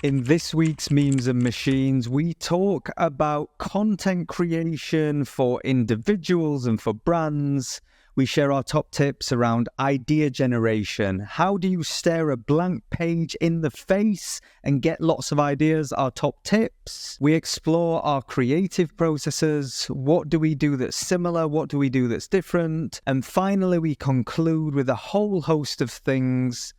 In this week's Memes and Machines, we talk about content creation for individuals and for brands. We share our top tips around idea generation. How do you stare a blank page in the face and get lots of ideas? Our top tips. We explore our creative processes. What do we do that's similar? What do we do that's different? And finally, we conclude with a whole host of things.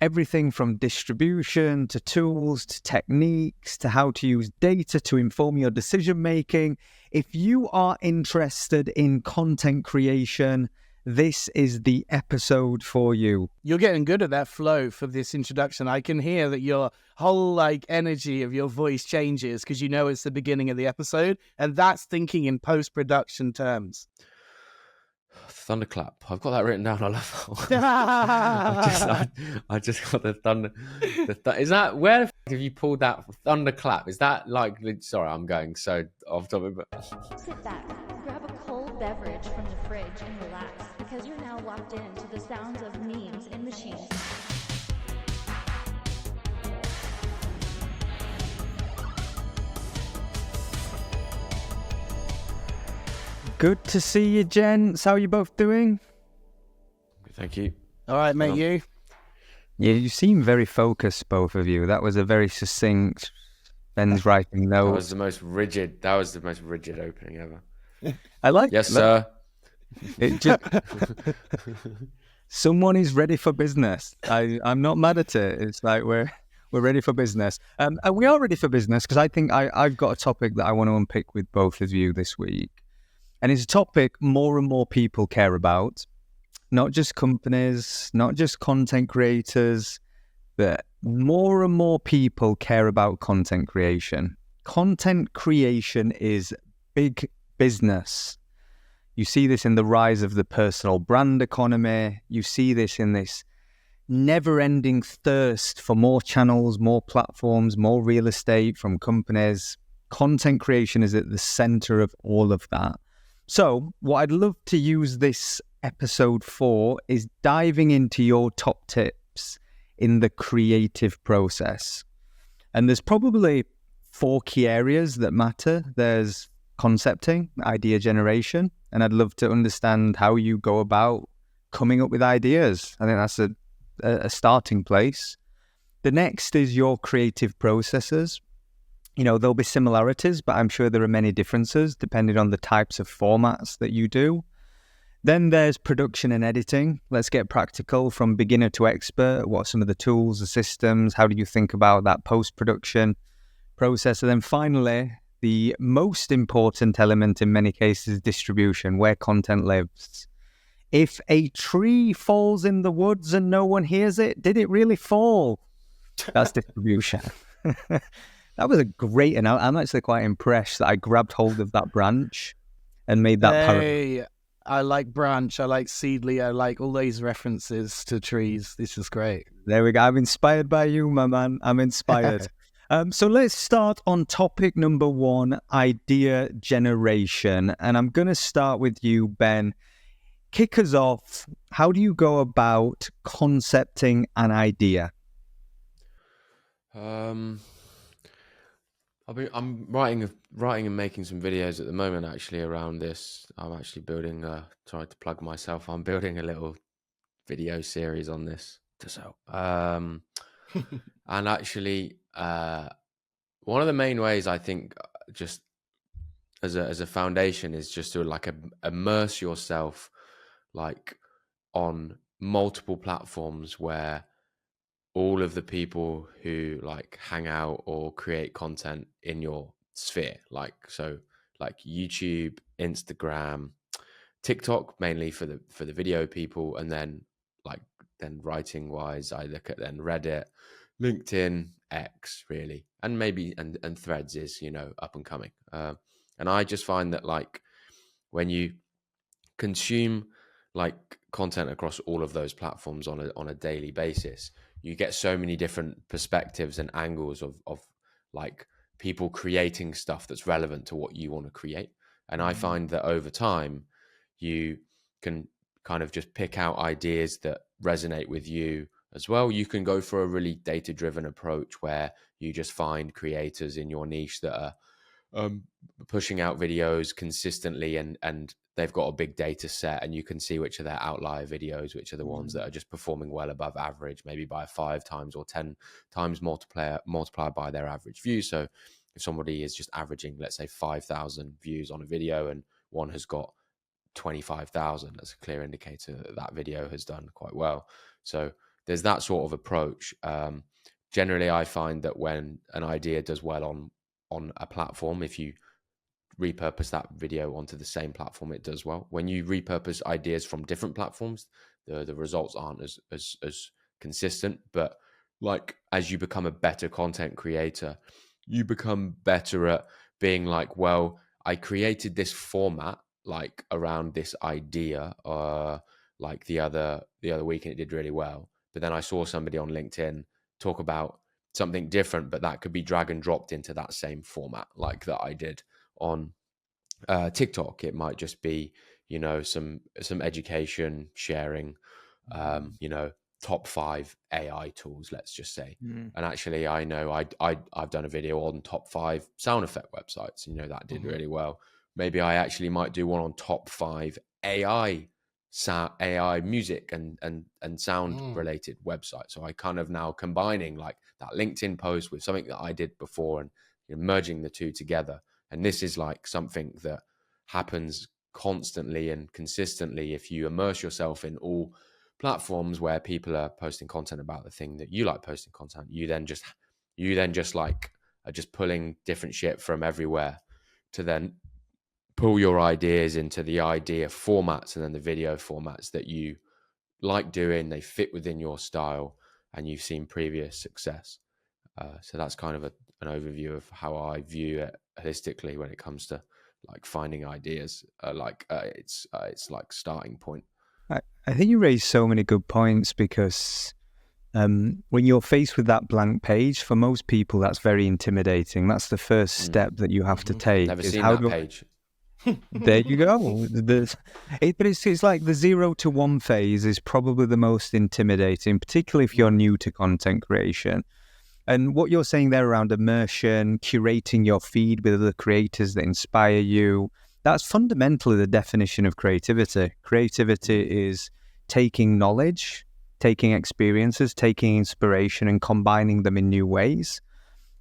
Everything from distribution to tools to techniques to how to use data to inform your decision making. If you are interested in content creation, this is the episode for you. You're getting good at that flow for this introduction. I can hear that your whole energy of your voice changes because you know it's the beginning of the episode, and that's thinking in post-production terms. Thunderclap. I've got that written down. I love that. I just got the thunder. Is that where the have you pulled that thunderclap? Is that like? Sorry, I'm going so off topic. But sit back, grab a cold beverage from the fridge, and relax because you're now locked into the sounds of memes and machines. Good to see you, gents. How are you both doing? Thank you. All right, mate, you? Yeah, you seem very focused, both of you. That was a very succinct, Ben's writing notes. That was the most rigid opening ever. I like Yes, sir. It just... Someone is ready for business. I'm not mad at it. It's like we're ready for business. And we are ready for business because I think I've got a topic that I want to unpick with both of you this week. And it's a topic more and more people care about, not just companies, not just content creators, but more and more people care about content creation. Content creation is big business. You see this in the rise of the personal brand economy. You see this in this never-ending thirst for more channels, more platforms, more real estate from companies. Content creation is at the center of all of that. So what I'd love to use this episode for is diving into your top tips in the creative process. And there's probably 4 key areas that matter. There's concepting, idea generation, and I'd love to understand how you go about coming up with ideas. I think that's a starting place. The next is your creative processes. You know, there'll be similarities, but I'm sure there are many differences depending on the types of formats that you do. Then there's production and editing. Let's get practical from beginner to expert. What are some of the tools, the systems? How do you think about that post-production process? And then finally, the most important element in many cases is distribution, where content lives. If a tree falls in the woods and no one hears it, did it really fall? That's distribution. That was a great, and I'm actually quite impressed that I grabbed hold of that branch and made that Hey, I like branch, I like seedly, I like all these references to trees. This is great. There we go. I'm inspired by you, my man. I'm inspired. So let's start on topic number 1, idea generation. And I'm going to start with you, Ben. Kick us off. How do you go about concepting an idea? I'm writing and making some videos at the moment actually around this. I'm actually building trying to plug myself. I'm building a little video series on this to sell. And actually one of the main ways I think just as a foundation is just to immerse yourself on multiple platforms where all of the people who hang out or create content in your sphere, so YouTube, Instagram, TikTok mainly for the video people, and then writing wise I look at then Reddit, LinkedIn, X really, and maybe and Threads is up and coming, and I just find that when you consume content across all of those platforms on a daily basis, you get so many different perspectives and angles of people creating stuff that's relevant to what you want to create. And I find that over time, you can kind of just pick out ideas that resonate with you as well. You can go for a really data-driven approach where you just find creators in your niche that are pushing out videos consistently, and they've got a big data set, and you can see which are their outlier videos, which are the ones that are just performing well above average, maybe by 5 times or 10 times multiplied by their average view. So if somebody is just averaging, let's say, 5,000 views on a video and one has got 25,000, that's a clear indicator that that video has done quite well. So there's that sort of approach. Generally, I find that when an idea does well on a platform, if you repurpose that video onto the same platform, it does well. When you repurpose ideas from different platforms, the results aren't as consistent. But like, as you become a better content creator, you become better at being like, well, I created this format like around this idea like the other week, and it did really well. But then I saw somebody on LinkedIn talk about something different, but that could be drag and dropped into that same format like that I did on TikTok. It might just be, some education sharing, top 5 AI tools, let's just say. And actually, I know I've done a video on top 5 sound effect websites, and that did really well. Maybe I actually might do one on top 5 AI music and sound related websites. So I kind of now combining like that LinkedIn post with something that I did before, and merging the two together. And this is like something that happens constantly and consistently if you immerse yourself in all platforms where people are posting content about the thing that you like posting content. You then just like are just pulling different shit from everywhere to then pull your ideas into the idea formats and then the video formats that you like doing. They fit within your style and you've seen previous success. So that's kind of an overview of how I view it holistically when it comes to like finding ideas. It's like starting point. I think you raised so many good points because when you're faced with that blank page, for most people, that's very intimidating. That's the first step that you have to take. Never seen that page. There you go. But it's like the 0 to 1 phase is probably the most intimidating, particularly if you're new to content creation. And what you're saying there around immersion, curating your feed with other creators that inspire you, that's fundamentally the definition of creativity. Creativity is taking knowledge, taking experiences, taking inspiration and combining them in new ways.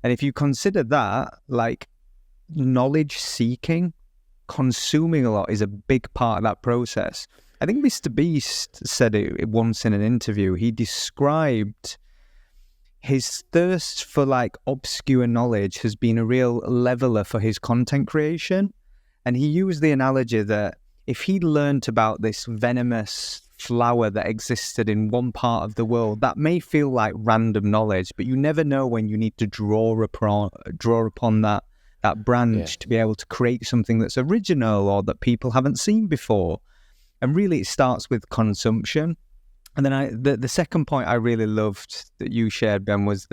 And if you consider that, like knowledge seeking, consuming a lot is a big part of that process. I think Mr. Beast said it once in an interview. He described his thirst for like obscure knowledge has been a real leveler for his content creation. And he used the analogy that if he'd learnt about this venomous flower that existed in one part of the world, that may feel like random knowledge, but you never know when you need to draw upon that branch to be able to create something that's original or that people haven't seen before. And really it starts with consumption. And then the second point I really loved that you shared, Ben, was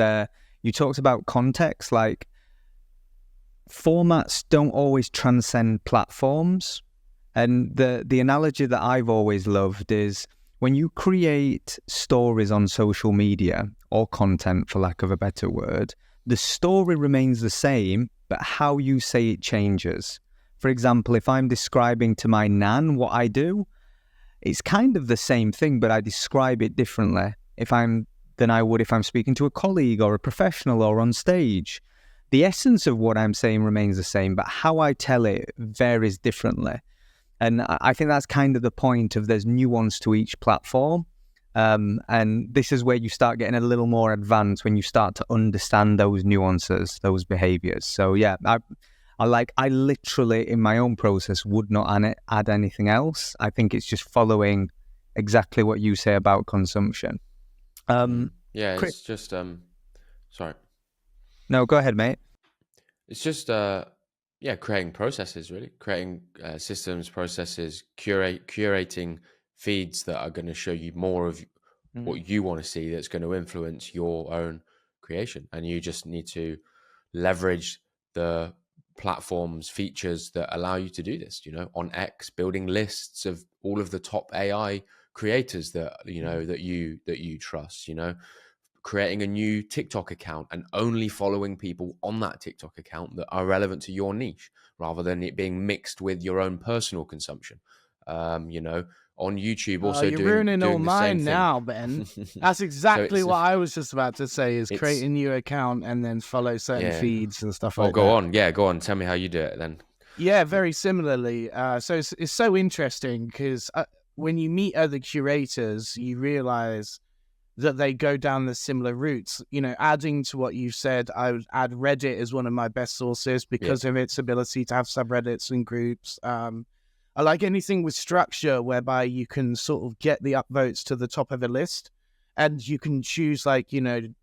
you talked about context. Like formats don't always transcend platforms. And the analogy that I've always loved is when you create stories on social media or content, for lack of a better word, the story remains the same, but how you say it changes. For example, if I'm describing to my nan what I do, it's kind of the same thing, but I describe it differently than I would if I'm speaking to a colleague or a professional or on stage. The essence of what I'm saying remains the same, but how I tell it varies differently. And I think that's kind of the point of there's nuance to each platform. And this is where you start getting a little more advanced when you start to understand those nuances, those behaviors. So yeah, I literally in my own process would not add anything else. I think it's just following exactly what you say about consumption. It's just sorry. No, go ahead, mate. It's just creating processes, really creating systems, processes, curating feeds that are going to show you more of what you want to see, that's going to influence your own creation. And you just need to leverage the platforms, features that allow you to do this. On X, building lists of all of the top AI creators that that you trust, creating a new TikTok account and only following people on that TikTok account that are relevant to your niche, rather than it being mixed with your own personal consumption. On YouTube, also You're ruining all doing the same mine thing. now, Ben. That's exactly what I was just about to say, is create a new account and then follow certain feeds and stuff like that. Go on. Yeah, go on. Tell me how you do it then. Yeah, very similarly. So it's so interesting because when you meet other curators, you realize that they go down the similar routes. Adding to what you said, I would add Reddit as one of my best sources because of its ability to have subreddits and groups. I like anything with structure whereby you can sort of get the upvotes to the top of a list, and you can choose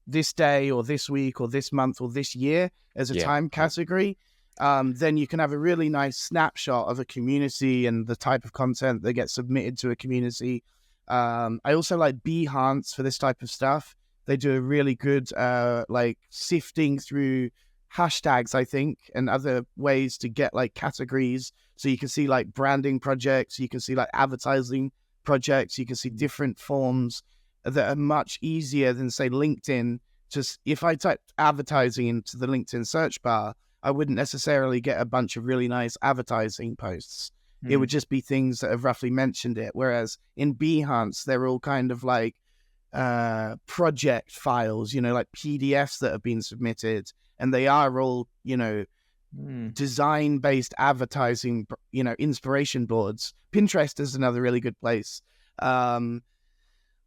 this day or this week or this month or this year as a time category. Then you can have a really nice snapshot of a community and the type of content that gets submitted to a community. I also like Behance for this type of stuff. They do a really good sifting through hashtags, I think, and other ways to get categories. So you can see branding projects, you can see advertising projects, you can see different forms that are much easier than, say, LinkedIn. Just if I typed advertising into the LinkedIn search bar, I wouldn't necessarily get a bunch of really nice advertising posts. It would just be things that have roughly mentioned it. Whereas in Behance, they're all kind of project files, PDFs that have been submitted. And they are all, design-based advertising, inspiration boards. Pinterest is another really good place.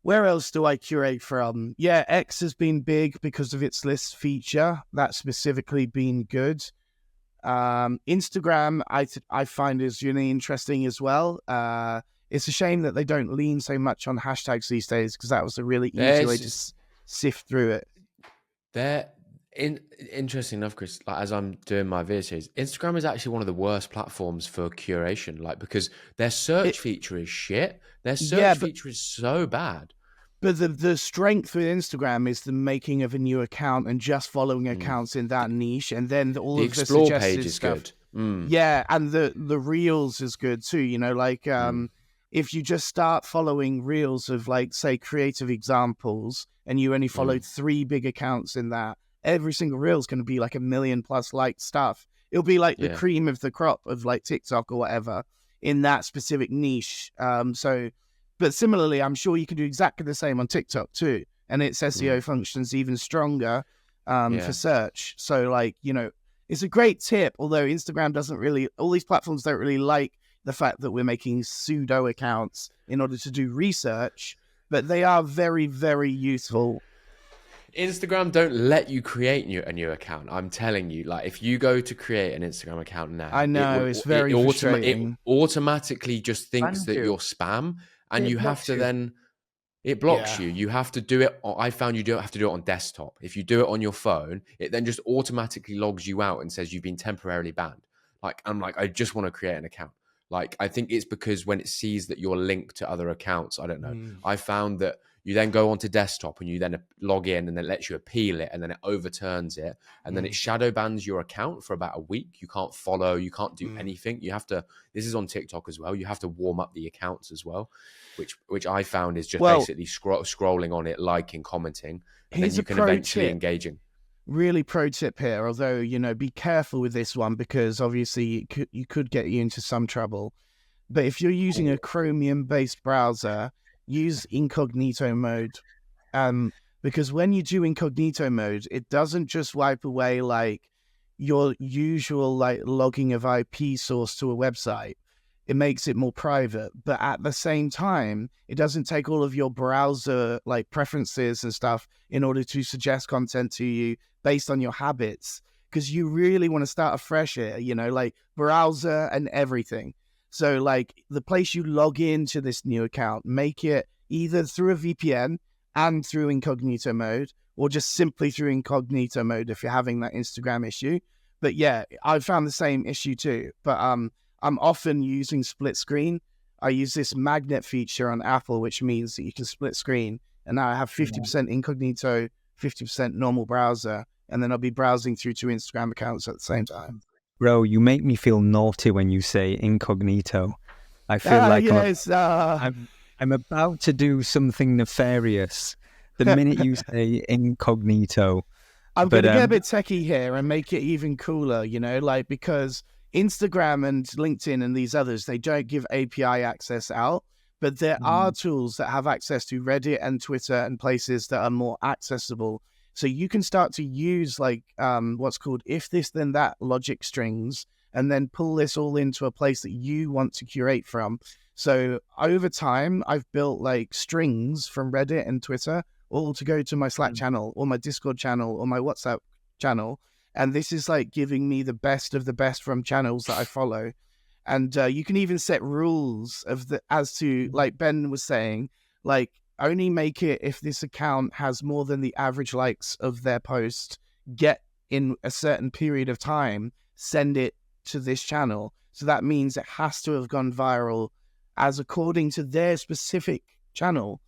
Where else do I curate from? Yeah, X has been big because of its list feature. That's specifically been good. Instagram, I find is really interesting as well. It's a shame that they don't lean so much on hashtags these days, because that was a really easy way to sift through it. They're interesting enough, Chris. As I'm doing my video series, Instagram is actually one of the worst platforms for curation. Because their search feature is shit. Their search feature is so bad. But the strength with Instagram is the making of a new account and just following accounts in that niche, and then all of the explore suggested page is stuff. good. Yeah, and the reels is good too. If you just start following reels of say creative examples, and you only followed 3 big accounts in that, every single reel is going to be 1 million plus liked stuff. It'll be the cream of the crop of TikTok or whatever in that specific niche. But similarly, I'm sure you can do exactly the same on TikTok too, and its SEO functions even stronger for search. So it's a great tip. Although Instagram doesn't really, all these platforms don't really like the fact that we're making pseudo accounts in order to do research, but they are very, very useful. Instagram don't let you create a new account. I'm telling you, if you go to create an Instagram account now, I know it's very frustrating. It automatically just thinks that you're spam, and you have to then. It blocks you. You have to do it. I found you don't have to do it on desktop. If you do it on your phone, it then just automatically logs you out and says you've been temporarily banned. I just want to create an account. I think it's because when it sees that you're linked to other accounts, I don't know. I found that you then go onto desktop and you then log in, and then it lets you appeal it, and then it overturns it, and then it shadow bans your account for about a week. You can't follow, you can't do anything. You have to, this is on TikTok as well, you have to warm up the accounts as well, which I found is just basically scrolling on it, liking, commenting, and then you can eventually engaging. Really pro tip here, although, be careful with this one, because obviously you could get you into some trouble. But if you're using a Chromium-based browser, use incognito mode. Because when you do incognito mode, it doesn't just wipe away your usual logging of IP source to a website. It makes it more private, but at the same time, it doesn't take all of your browser preferences and stuff in order to suggest content to you based on your habits, because you really want to start afresh here, browser and everything. So the place you log into this new account, make it either through a VPN and through incognito mode, or just simply through incognito mode if you're having that Instagram issue. But yeah, I found the same issue too. But I'm often using split screen. I use this magnet feature on Apple, which means that you can split screen. And now I have 50% incognito, 50% normal browser, and then I'll be browsing through 2 Instagram accounts at the same time. Bro, you make me feel naughty when you say incognito. I feel like I'm about to do something nefarious the minute you say incognito. I'm going to get a bit techie here and make it even cooler, like because Instagram and LinkedIn and these others, they don't give API access out, but there are tools that have access to Reddit and Twitter and places that are more accessible. So you can start to use like what's called if this then that logic strings, and then pull this all into a place that you want to curate from. So over time, I've built like strings from Reddit and Twitter all to go to my Slack channel or my Discord channel or my WhatsApp channel. And this is like giving me the best of the best from channels that I follow. And you can even set rules as to, like Ben was saying, like only make it if this account has more than the average likes of their post, get in a certain period of time, send it to this channel. So that means it has to have gone viral as according to their specific channel.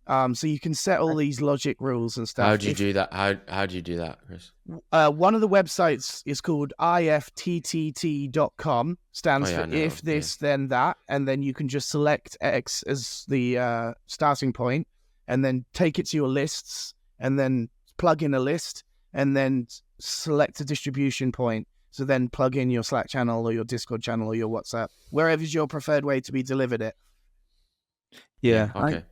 So you can set all these logic rules and stuff. How do you do that? How do you do that, Chris? One of the websites is called ifttt.com, stands for if this then that, and then you can just select X as the starting point, and then take it to your lists, and then plug in a list, and then select a distribution point. So then plug in your Slack channel or your Discord channel or your WhatsApp, wherever is your preferred way to be delivered it. Yeah. Okay.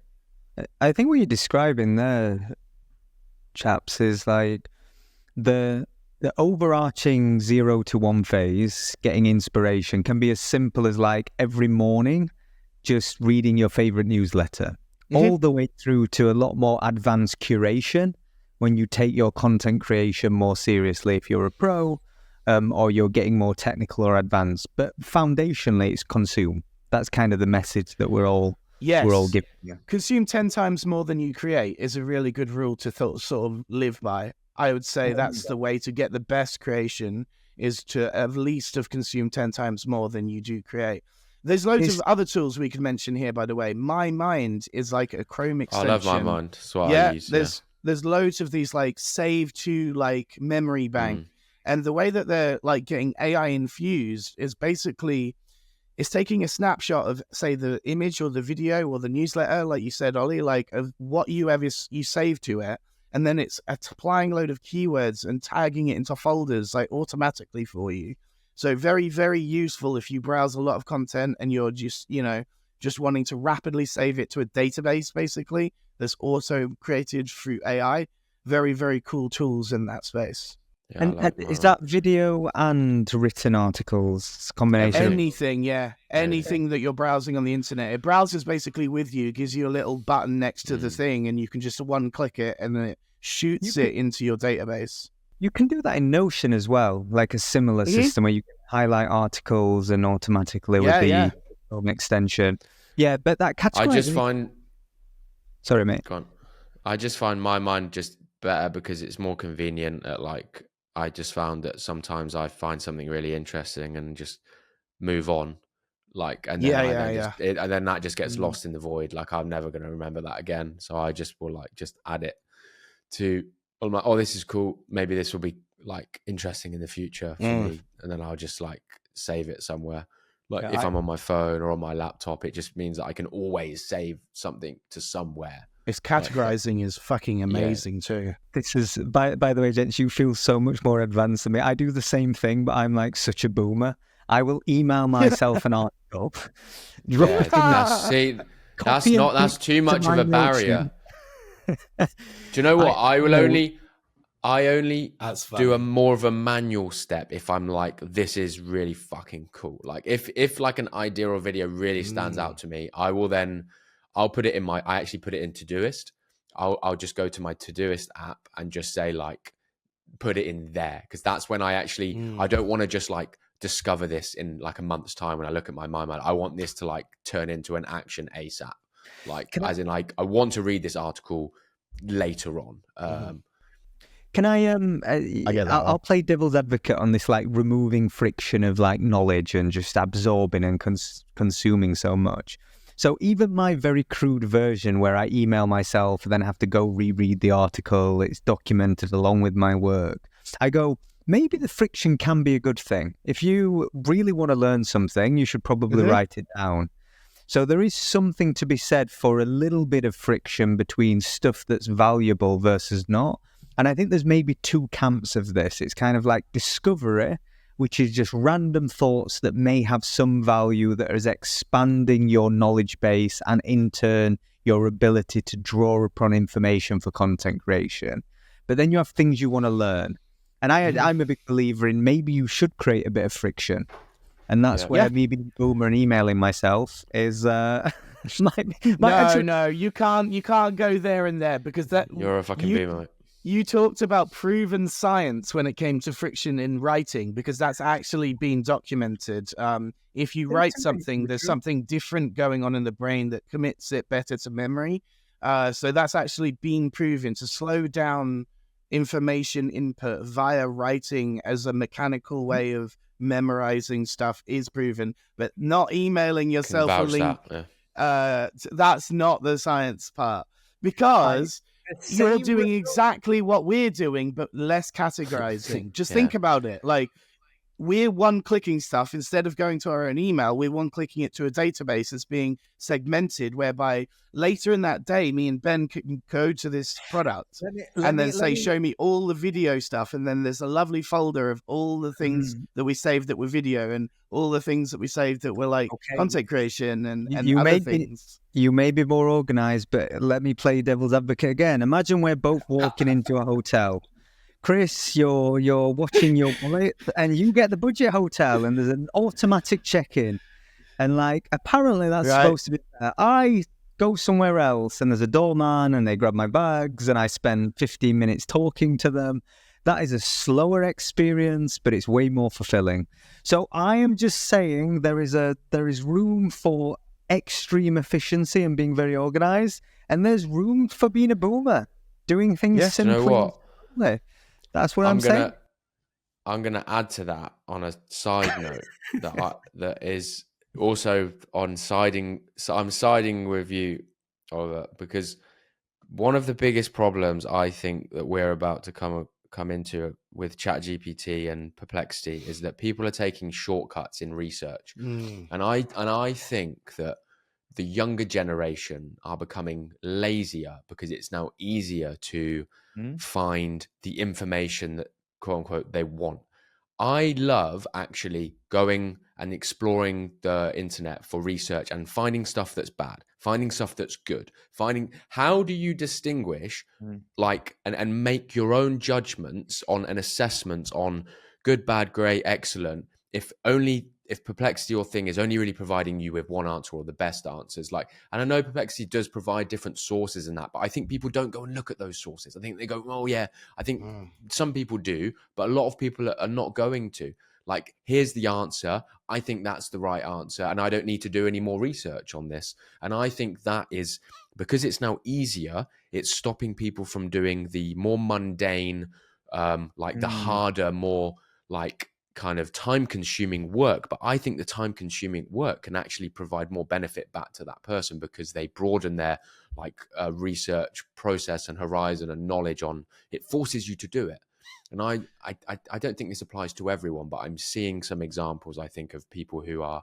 I think what you're describing there, chaps, is like the overarching 0 to 1 phase, getting inspiration, can be as simple as like every morning just reading your favorite newsletter, all the way through to a lot more advanced curation when you take your content creation more seriously if you're a pro, or you're getting more technical or advanced. But foundationally, it's consume. That's kind of the message that we're all giving. Yeah. Consume 10 times more than you create is a really good rule to sort of live by. I would say that's the way to get the best creation, is to at least have consumed 10 times more than you do create. There's loads of other tools we could mention here, by the way. My Mind is like a Chrome extension. I love My Mind. That's what I use. There's loads of these like save to like memory bank. And the way that they're like getting AI infused is basically it's taking a snapshot of, say, the image or the video or the newsletter, like you said, Ollie, like of what you save to it, and then it's applying a load of keywords and tagging it into folders like automatically for you. So very, very useful if you browse a lot of content and you're just wanting to rapidly save it to a database, basically, that's also created through AI. Very, very cool tools in that space. Yeah, and is that video and written articles combination? Anything, yeah. Anything that you're browsing on the internet. It browses basically with you, gives you a little button next to the thing, and you can just one-click it, and then it shoots it into your database. You can do that in Notion as well, like a similar system where you can highlight articles and automatically with the extension. Yeah, but that category... Sorry, mate. Go on. I just find My Mind just better because it's more convenient at like... I just found that sometimes I find something really interesting and just move on, like, and then and then that just gets lost in the void. Like I'm never going to remember that again. So I just will like just add it to. I'm like, oh, this is cool. Maybe this will be like interesting in the future for me, and then I'll just like save it somewhere. Like if I'm on my phone or on my laptop, it just means that I can always save something to somewhere. Its categorizing is fucking amazing too. This is, by the way, gents, you feel so much more advanced than me. I do the same thing, but I'm like such a boomer. I will email myself an article. That's too much of a barrier. Do you know what? I only do a more of a manual step if I'm like, this is really fucking cool. Like if like an idea or video really stands out to me, I'll put it in I actually put it in Todoist. I'll just go to my Todoist app and just say like, put it in there. Cause that's when I actually, I don't want to just like discover this in like a month's time when I look at my mind. I want this to like turn into an action ASAP. Like, I want to read this article later on. Can I'll play devil's advocate on this, like removing friction of like knowledge and just absorbing and consuming so much. So even my very crude version where I email myself and then have to go reread the article, it's documented along with my work. I go, maybe the friction can be a good thing. If you really want to learn something, you should probably write it down. So there is something to be said for a little bit of friction between stuff that's valuable versus not. And I think there's maybe two camps of this. It's kind of like discovery, which is just random thoughts that may have some value that is expanding your knowledge base and in turn your ability to draw upon information for content creation. But then you have things you want to learn. And I'm a big believer in maybe you should create a bit of friction. And that's where me being a boomer and emailing myself is No, you can't go there and there, because that You're a fucking boomer. You talked about proven science when it came to friction in writing, because that's actually been documented. If you write something, there's something different going on in the brain that commits it better to memory. So that's actually been proven to slow down information input via writing as a mechanical way of memorizing stuff is proven, but not emailing yourself a link. That's not the science part, because you're doing exactly what we're doing, but less categorizing. Just think about it. Like, we're one-clicking stuff. Instead of going to our own email, we're one-clicking it to a database that's being segmented, whereby later in that day, me and Ben can go to this product and then say, show me all the video stuff. And then there's a lovely folder of all the things that we saved that were video, and all the things that we saved that were like content creation and other things. You may be more organized, but let me play devil's advocate again. Imagine we're both walking into a hotel. Chris, you're watching your wallet, and you get the budget hotel, and there's an automatic check-in, and like apparently that's supposed to be there. I go somewhere else, and there's a doorman, and they grab my bags, and I spend 15 minutes talking to them. That is a slower experience, but it's way more fulfilling. So I am just saying there is room for extreme efficiency and being very organized, and there's room for being a boomer, doing things simply. You know what? That's what I'm saying. I'm gonna add to that on a side note that is also on siding. So I'm siding with you, Oliver, because one of the biggest problems I think that we're about to come into with ChatGPT and Perplexity is that people are taking shortcuts in research, and I think that the younger generation are becoming lazier because it's now easier to find the information that, quote unquote, they want. I love actually going and exploring the internet for research and finding stuff that's bad, finding stuff that's good, finding how do you distinguish like and make your own judgments on and assessments on good, bad, great, excellent, if Perplexity or thing is only really providing you with one answer or the best answers. Like, and I know Perplexity does provide different sources in that, but I think people don't go and look at those sources. I think they go, oh yeah, I think some people do, but a lot of people are not going to. Like, here's the answer. I think that's the right answer, and I don't need to do any more research on this. And I think that is because it's now easier. It's stopping people from doing the more mundane, the harder, more like kind of time-consuming work. But I think the time-consuming work can actually provide more benefit back to that person because they broaden their research process and horizon and knowledge on. It forces you to do it. And I don't think this applies to everyone, but I'm seeing some examples, I think, of people who are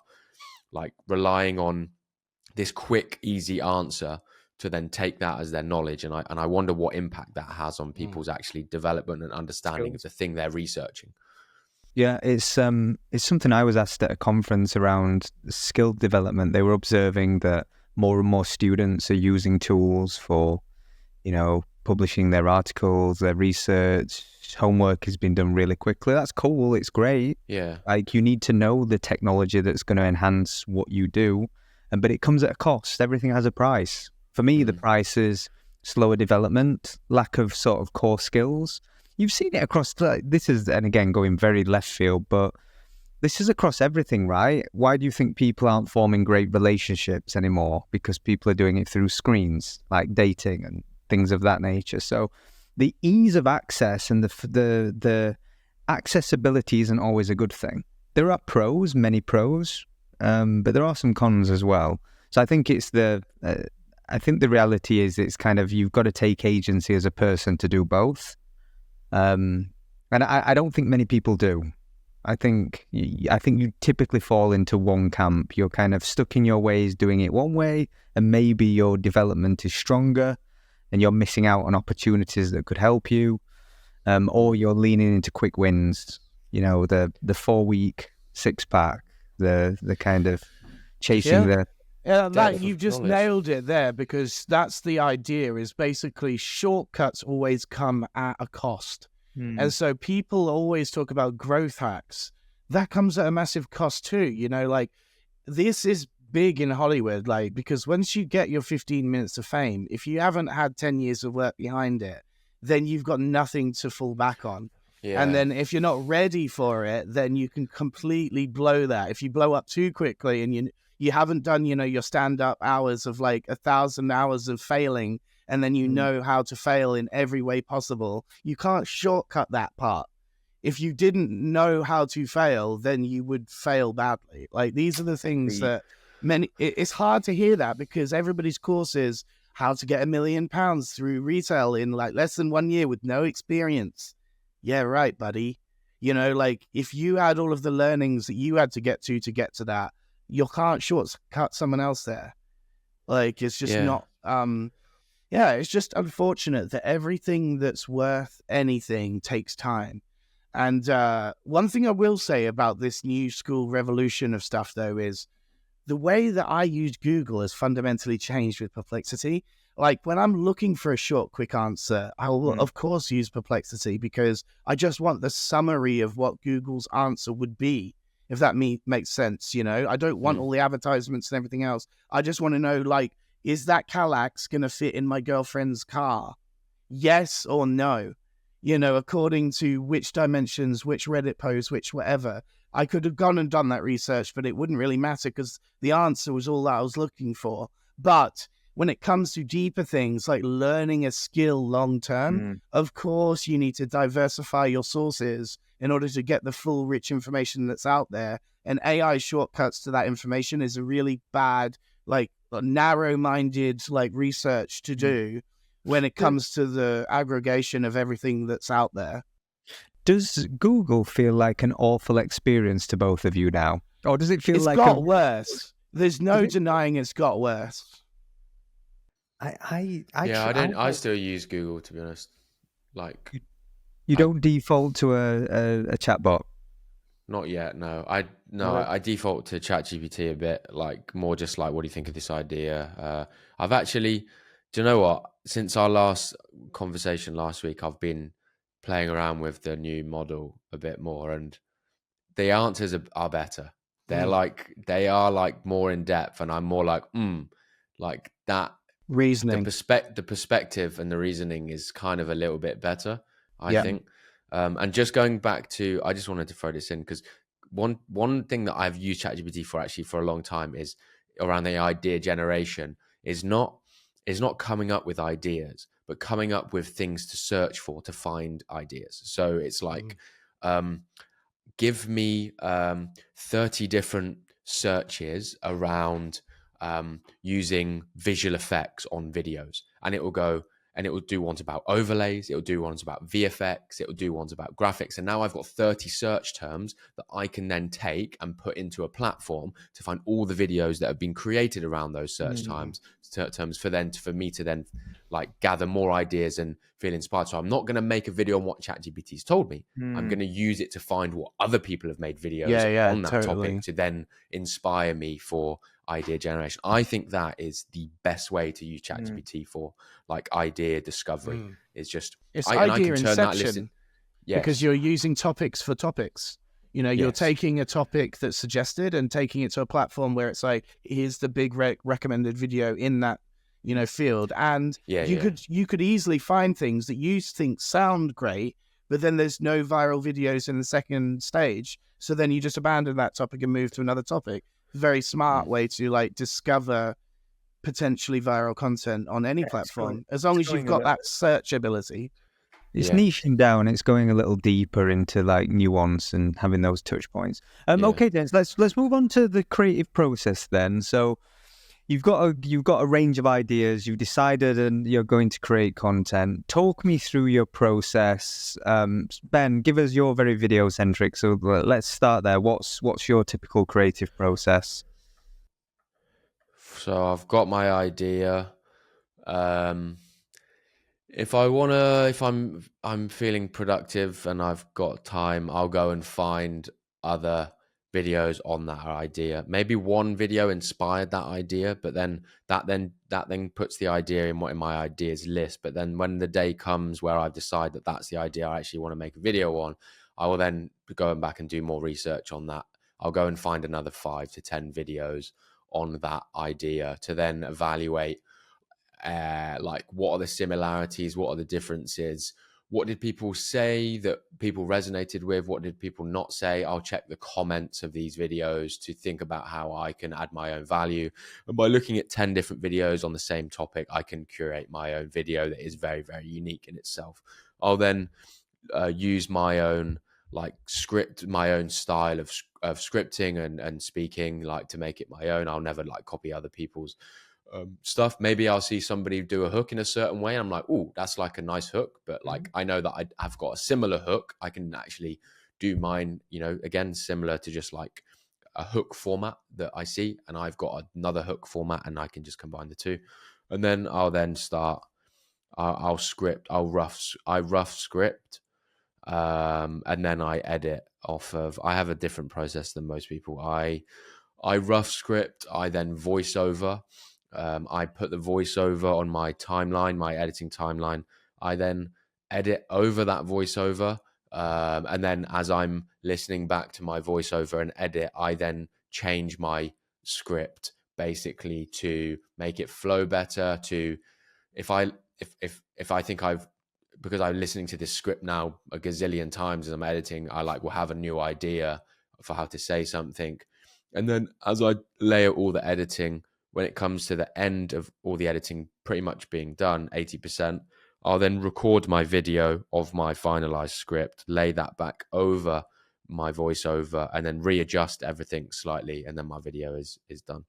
like relying on this quick, easy answer to then take that as their knowledge. And I wonder what impact that has on people's actually development and understanding of the thing they're researching. Yeah, it's something I was asked at a conference around skill development. They were observing that more and more students are using tools for, publishing their articles, their research. Homework has been done really quickly. That's cool. It's great. Yeah. Like, you need to know the technology that's going to enhance what you do, but it comes at a cost. Everything has a price. For me, the price is slower development, lack of sort of core skills. You've seen it across, this is, and again, going very left field, but this is across everything, right? Why do you think people aren't forming great relationships anymore? Because people are doing it through screens, like dating and things of that nature. So the ease of access and the accessibility isn't always a good thing. There are pros, many pros, but there are some cons as well. So I think it's I think the reality is it's kind of, you've got to take agency as a person to do both. And I don't think many people do. I think you typically fall into one camp. You're kind of stuck in your ways, doing it one way, and maybe your development is stronger, and you're missing out on opportunities that could help you, or you're leaning into quick wins. You know, the 4-week 6-pack, the kind of chasing the. Yeah, Depth you've of just knowledge. nailed it there, because that's the idea, is basically shortcuts always come at a cost. And so people always talk about growth hacks. That comes at a massive cost too. You know, like, this is big in Hollywood, like, because once you get your 15 minutes of fame, if you haven't had 10 years of work behind it, then you've got nothing to fall back on. Yeah. And then if you're not ready for it, then you can completely blow that. If you blow up too quickly and you haven't done, you know, your stand-up hours of like 1,000 hours of failing, and then you know how to fail in every way possible, you can't shortcut that part. If you didn't know how to fail, then you would fail badly. Like, these are the things that it's hard to hear that, because everybody's course is how to get £1 million through retail in like less than 1 year with no experience. Yeah, right, buddy. You know, like, if you had all of the learnings that you had to get to that, you can't shortcut someone else there. Like, it's just not, it's just unfortunate that everything that's worth anything takes time. And one thing I will say about this new school revolution of stuff, though, is the way that I use Google has fundamentally changed with Perplexity. Like, when I'm looking for a short, quick answer, I will, of course, use Perplexity, because I just want the summary of what Google's answer would be, if that makes sense, you know? I don't want all the advertisements and everything else. I just want to know, like, is that Kallax going to fit in my girlfriend's car? Yes or no? You know, according to which dimensions, which Reddit post, which whatever. I could have gone and done that research, but it wouldn't really matter, because the answer was all that I was looking for. But when it comes to deeper things like learning a skill long term, of course you need to diversify your sources in order to get the full rich information that's out there. And AI shortcuts to that information is a really bad, like, narrow-minded, like, research to do when it comes to the aggregation of everything that's out there. Does Google feel like an awful experience to both of you now? Or does it feel like... It's got worse. There's no denying it's got worse. I still use Google, to be honest. Like, you don't default to a chatbot? Not yet, no. I default to ChatGPT a bit, like, more just like, what do you think of this idea? I've actually, do you know what? Since our last conversation last week, I've been playing around with the new model a bit more, and the answers are better. They are like more in depth, and I'm more like, like that reasoning. The perspective and the reasoning is kind of a little bit better, I think. And just going back to, I just wanted to throw this in, because one thing that I've used ChatGPT for actually for a long time is around the idea generation, is not coming up with ideas, but coming up with things to search for, to find ideas. So it's like, give me 30 different searches around using visual effects on videos, and it will go, and it will do ones about overlays, it will do ones about VFX, it will do ones about graphics. And now I've got 30 search terms that I can then take and put into a platform to find all the videos that have been created around those search terms for me to then, like, gather more ideas and feel inspired. So I'm not going to make a video on what ChatGPT's told me. I'm going to use it to find what other people have made videos on that topic to then inspire me for idea generation. I think that is the best way to use ChatGPT for, like, idea discovery. It's just, it's I idea can turn that list. inception, because you're using topics for topics. You know, you're taking a topic that's suggested and taking it to a platform where it's like, here's the big recommended video in that, you know, field. And you could easily find things that you think sound great, but then there's no viral videos in the second stage. So then you just abandon that topic and move to another topic. Very smart way to, like, discover potentially viral content on any platform, as long as you've got that search ability. It's niching down. It's going a little deeper into, like, nuance and having those touch points. Okay, Dennis, let's move on to the creative process then. So you've got a range of ideas. You've decided, and you're going to create content. Talk me through your process. Ben, give us your very video centric. So let's start there. What's your typical creative process? So I've got my idea. If I'm feeling productive and I've got time, I'll go and find other videos on that idea. Maybe one video inspired that idea, but then that puts the idea in my ideas list. But then when the day comes where I've decided that that's the idea I actually want to make a video on, I will then go back and do more research on that. I'll go and find another 5 to 10 videos on that idea to then evaluate like what are the similarities, what are the differences, what did people say that people resonated with, what did people not say. I'll check the comments of these videos to think about how I can add my own value, and by looking at 10 different videos on the same topic, I can curate my own video that is very, very unique in itself. I'll then use my own like script, my own style of scripting and speaking, like to make it my own. I'll never like copy other people's stuff. Maybe I'll see somebody do a hook in a certain way. I'm like, oh, that's like a nice hook. But like, I know that I've got a similar hook. I can actually do mine, again, similar to just like a hook format that I see. And I've got another hook format and I can just combine the two. And then I'll then start, I'll rough script. And then I edit off of, I have a different process than most people. I rough script, I then voice over. I put the voiceover on my timeline, my editing timeline. I then edit over that voiceover. And then as I'm listening back to my voiceover and edit, I then change my script basically to make it flow better. To if I think because I'm listening to this script now a gazillion times as I'm editing, I will have a new idea for how to say something. And then as I layer all the editing, when it comes to the end of all the editing pretty much being done, 80%, I'll then record my video of my finalized script, lay that back over my voiceover, and then readjust everything slightly, and then my video is done.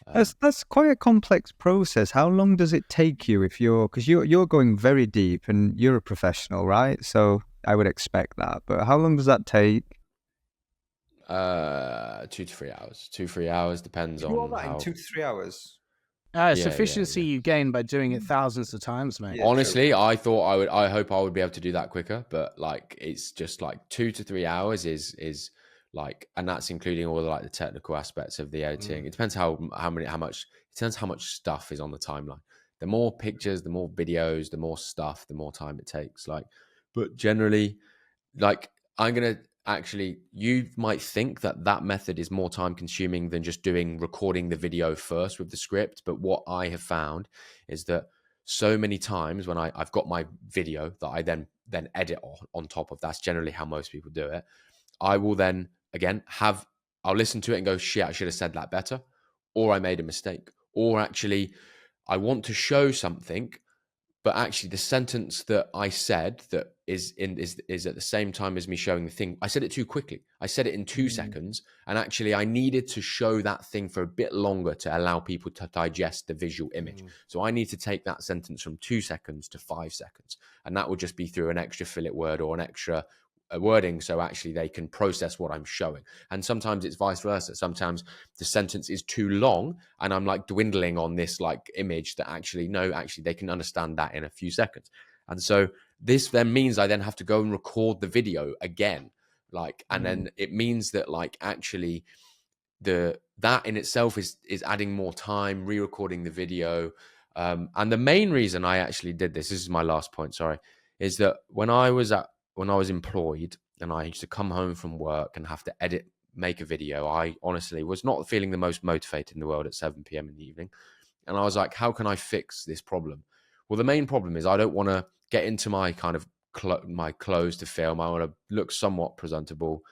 That's quite a complex process. How long does it take you because you're going very deep and you're a professional, right? So I would expect that. But how long does that take? 2 to 3 hours. 2-3 hours depends on how. In 2 to 3 hours. It's efficiency you gain by doing it thousands of times, mate. Yeah, honestly, true. I hope I would be able to do that quicker, but like it's just like 2 to 3 hours is like, and that's including all the the technical aspects of the editing. It depends how much stuff is on the timeline. The more pictures, the more videos, the more stuff, the more time it takes. But generally, you might think that method is more time consuming than just recording the video first with the script. But what I have found is that so many times when I've got my video that I then edit on top of, that's generally how most people do it. I will then again I'll listen to it and go, shit, I should have said that better, or I made a mistake, or actually I want to show something, but actually the sentence that I said that is at the same time as me showing the thing, I said it too quickly. I said it in 2 seconds, and actually I needed to show that thing for a bit longer to allow people to digest the visual image. So I need to take that sentence from 2 seconds to 5 seconds, and that will just be through an extra fillet word or an extra wording, so actually they can process what I'm showing. And sometimes it's vice versa. Sometimes the sentence is too long and I'm dwindling on this image that actually they can understand that in a few seconds. And so this then means I then have to go and record the video again, and then it means that actually that in itself is adding more time, re-recording the video. And the main reason I actually did this is my last point, sorry, is that when I was employed and I used to come home from work and have to make a video, I honestly was not feeling the most motivated in the world at 7 p.m. in the evening. And I was like, how can I fix this problem? Well, the main problem is I don't want to get into my kind of my clothes to film. I want to look somewhat presentable,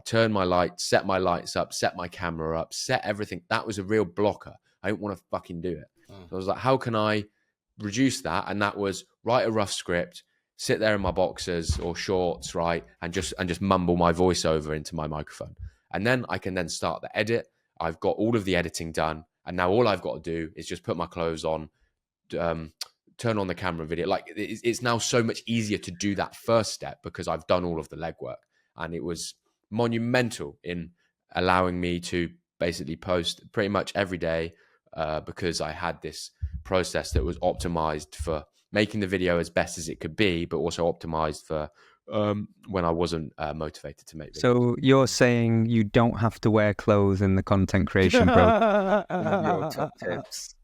turn my lights, set my lights up, set my camera up, set everything. That was a real blocker. I didn't want to fucking do it. So I was like, how can I reduce that? And that was write a rough script, sit there in my boxers or shorts, right, and just mumble my voiceover into my microphone. And then I can then start the edit. I've got all of the editing done, And now all I've got to do is just put my clothes on, turn on the camera video. Like it's now so much easier to do that first step because I've done all of the legwork. And it was monumental in allowing me to basically post pretty much every day because I had this process that was optimized for making the video as best as it could be, but also optimized for when I wasn't motivated to make videos. So you're saying you don't have to wear clothes in the content creation process? Your top tips.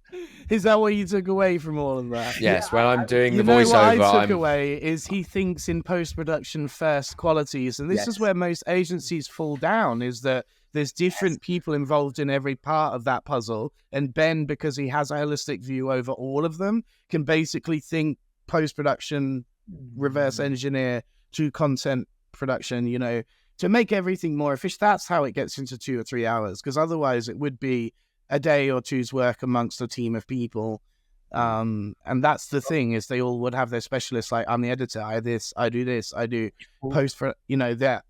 Is that what you took away from all of that? Yes, when I'm doing the What I voiceover, took away is he thinks in post-production first qualities, and this is where most agencies fall down, is that there's different people involved in every part of that puzzle, and Ben, because he has a holistic view over all of them, can basically think post-production, reverse engineer to content production, to make everything more efficient. That's how it gets into 2 or 3 hours, because otherwise it would be a day or two's work amongst a team of people. And that's the thing, is they all would have their specialists, like, I'm the editor, I do this, I do post for, that.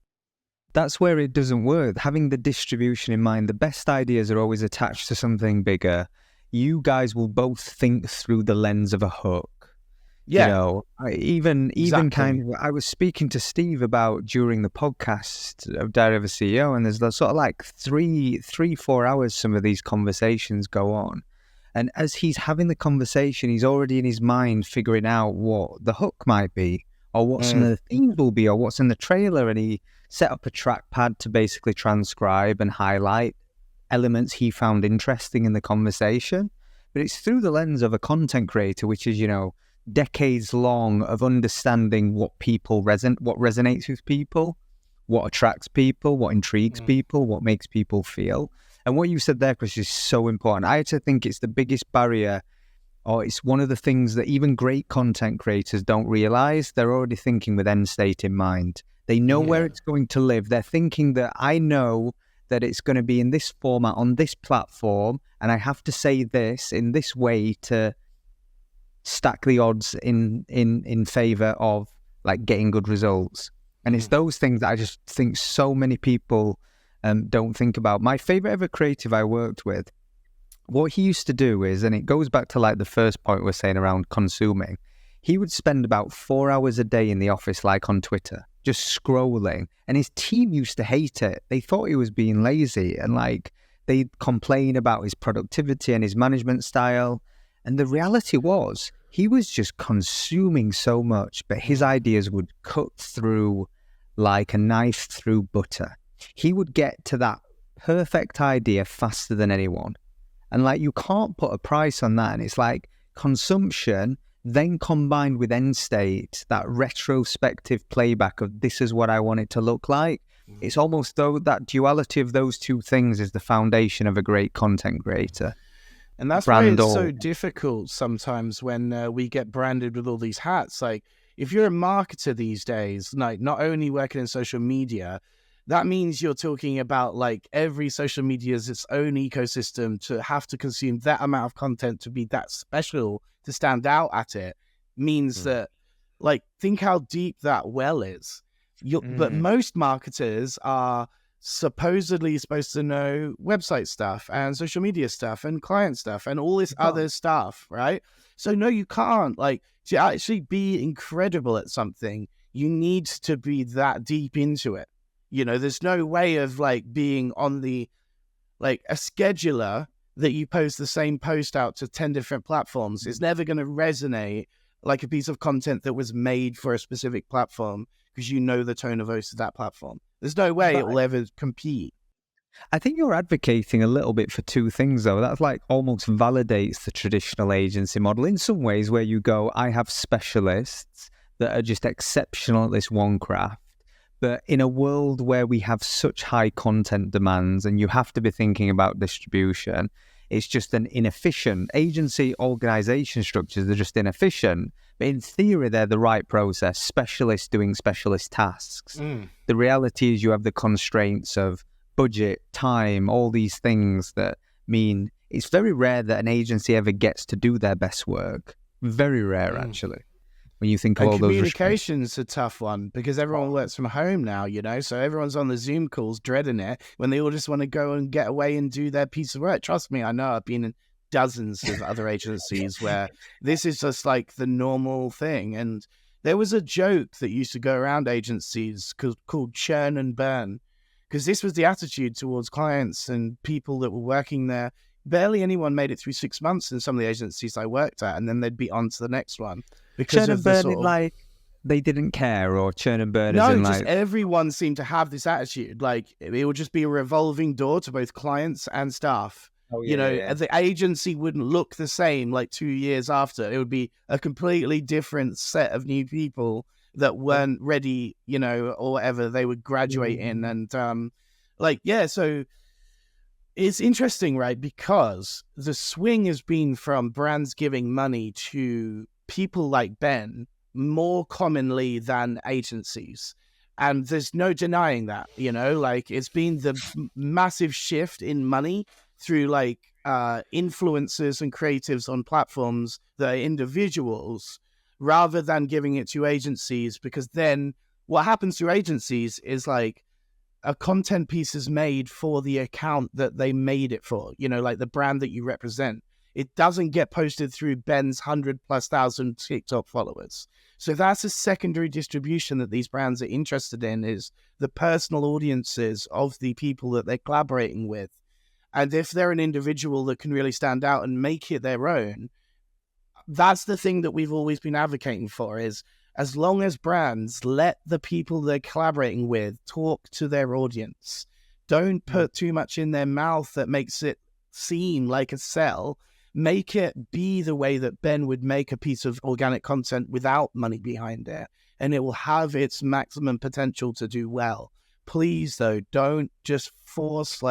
That's where it doesn't work. Having the distribution in mind, the best ideas are always attached to something bigger. You guys will both think through the lens of a hook. Yeah. Even kind of, I was speaking to Steve about during the podcast of Diary of a CEO, and there's sort of like 3-4 hours some of these conversations go on. And as he's having the conversation, he's already in his mind figuring out what the hook might be, or what some of the themes will be, or what's in the trailer. And he set up a trackpad to basically transcribe and highlight elements he found interesting in the conversation. But it's through the lens of a content creator, which is, decades long of understanding what resonates with people, what attracts people, what intrigues people, what makes people feel. And what you said there, Chris, is so important. I actually think it's the biggest barrier, or it's one of the things that even great content creators don't realize. They're already thinking with end state in mind. They know where it's going to live. They're thinking that I know that it's going to be in this format on this platform, and I have to say this in this way to stack the odds in favor of like getting good results. And it's those things that I just think so many people don't think about. My favorite ever creative I worked with, what he used to do is, and it goes back to like the first point we're saying around consuming, he would spend about 4 hours a day in the office, like on Twitter, just scrolling. And his team used to hate it. They thought he was being lazy, and like they'd complain about his productivity and his management style. And the reality was, he was just consuming so much, but his ideas would cut through like a knife through butter. He would get to that perfect idea faster than anyone. And like, you can't put a price on that. And it's like consumption, then combined with end state, that retrospective playback of this is what I want it to look like. It's almost though that duality of those two things is the foundation of a great content creator. And that's why it's so difficult sometimes when we get branded with all these hats. Like, if you're a marketer these days, like not only working in social media, that means you're talking about like every social media is its own ecosystem. To have to consume that amount of content to be that special, to stand out at it, means that, like, think how deep that well is. But most marketers are supposedly supposed to know website stuff and social media stuff and client stuff and all this other stuff, right? So no, you can't. Like, to actually be incredible at something, you need to be that deep into it. There's no way of like being on the, like, a scheduler that you post the same post out to 10 different platforms is never going to resonate like a piece of content that was made for a specific platform, because the tone of voice of that platform. There's no way it will ever compete. I think you're advocating a little bit for two things, though. That's like almost validates the traditional agency model in some ways, where you go, I have specialists that are just exceptional at this one craft. But in a world where we have such high content demands and you have to be thinking about distribution, it's just an inefficient agency organization structures. They're just inefficient. But in theory, they're the right process, specialists doing specialist tasks. The reality is you have the constraints of budget, time, all these things that mean it's very rare that an agency ever gets to do their best work. Very rare, actually. when you think of And all those restrictions? communication's a tough one because everyone works from home now, so everyone's on the Zoom calls dreading it when they all just want to go and get away and do their piece of work. Trust me, I know. I've been in dozens of other agencies where this is just like the normal thing. And there was a joke that used to go around agencies called churn and burn, because this was the attitude towards clients and people that were working there. Barely anyone made it through 6 months in some of the agencies I worked at, and then they'd be on to the next one. Because Churn of and the burn sort in of... like they didn't care, or churn and burn as No, in just like everyone seemed to have this attitude. Like it would just be a revolving door to both clients and staff. The agency wouldn't look the same like 2 years after. It would be a completely different set of new people that weren't ready, or whatever they would graduate in. And so it's interesting, right? Because the swing has been from brands giving money to people like Ben more commonly than agencies. And there's no denying that, it's been the massive shift in money through influencers and creatives on platforms that are individuals rather than giving it to agencies. Because then what happens to agencies is a content piece is made for the account that they made it for, the brand that you represent. It doesn't get posted through Ben's 100,000+ TikTok followers. So that's a secondary distribution that these brands are interested in, is the personal audiences of the people that they're collaborating with. And if they're an individual that can really stand out and make it their own, that's the thing that we've always been advocating for, is as long as brands let the people they're collaborating with talk to their audience, don't put too much in their mouth that makes it seem like a sell. Make it be the way that Ben would make a piece of organic content without money behind it, and it will have its maximum potential to do well. Please, though, don't just force,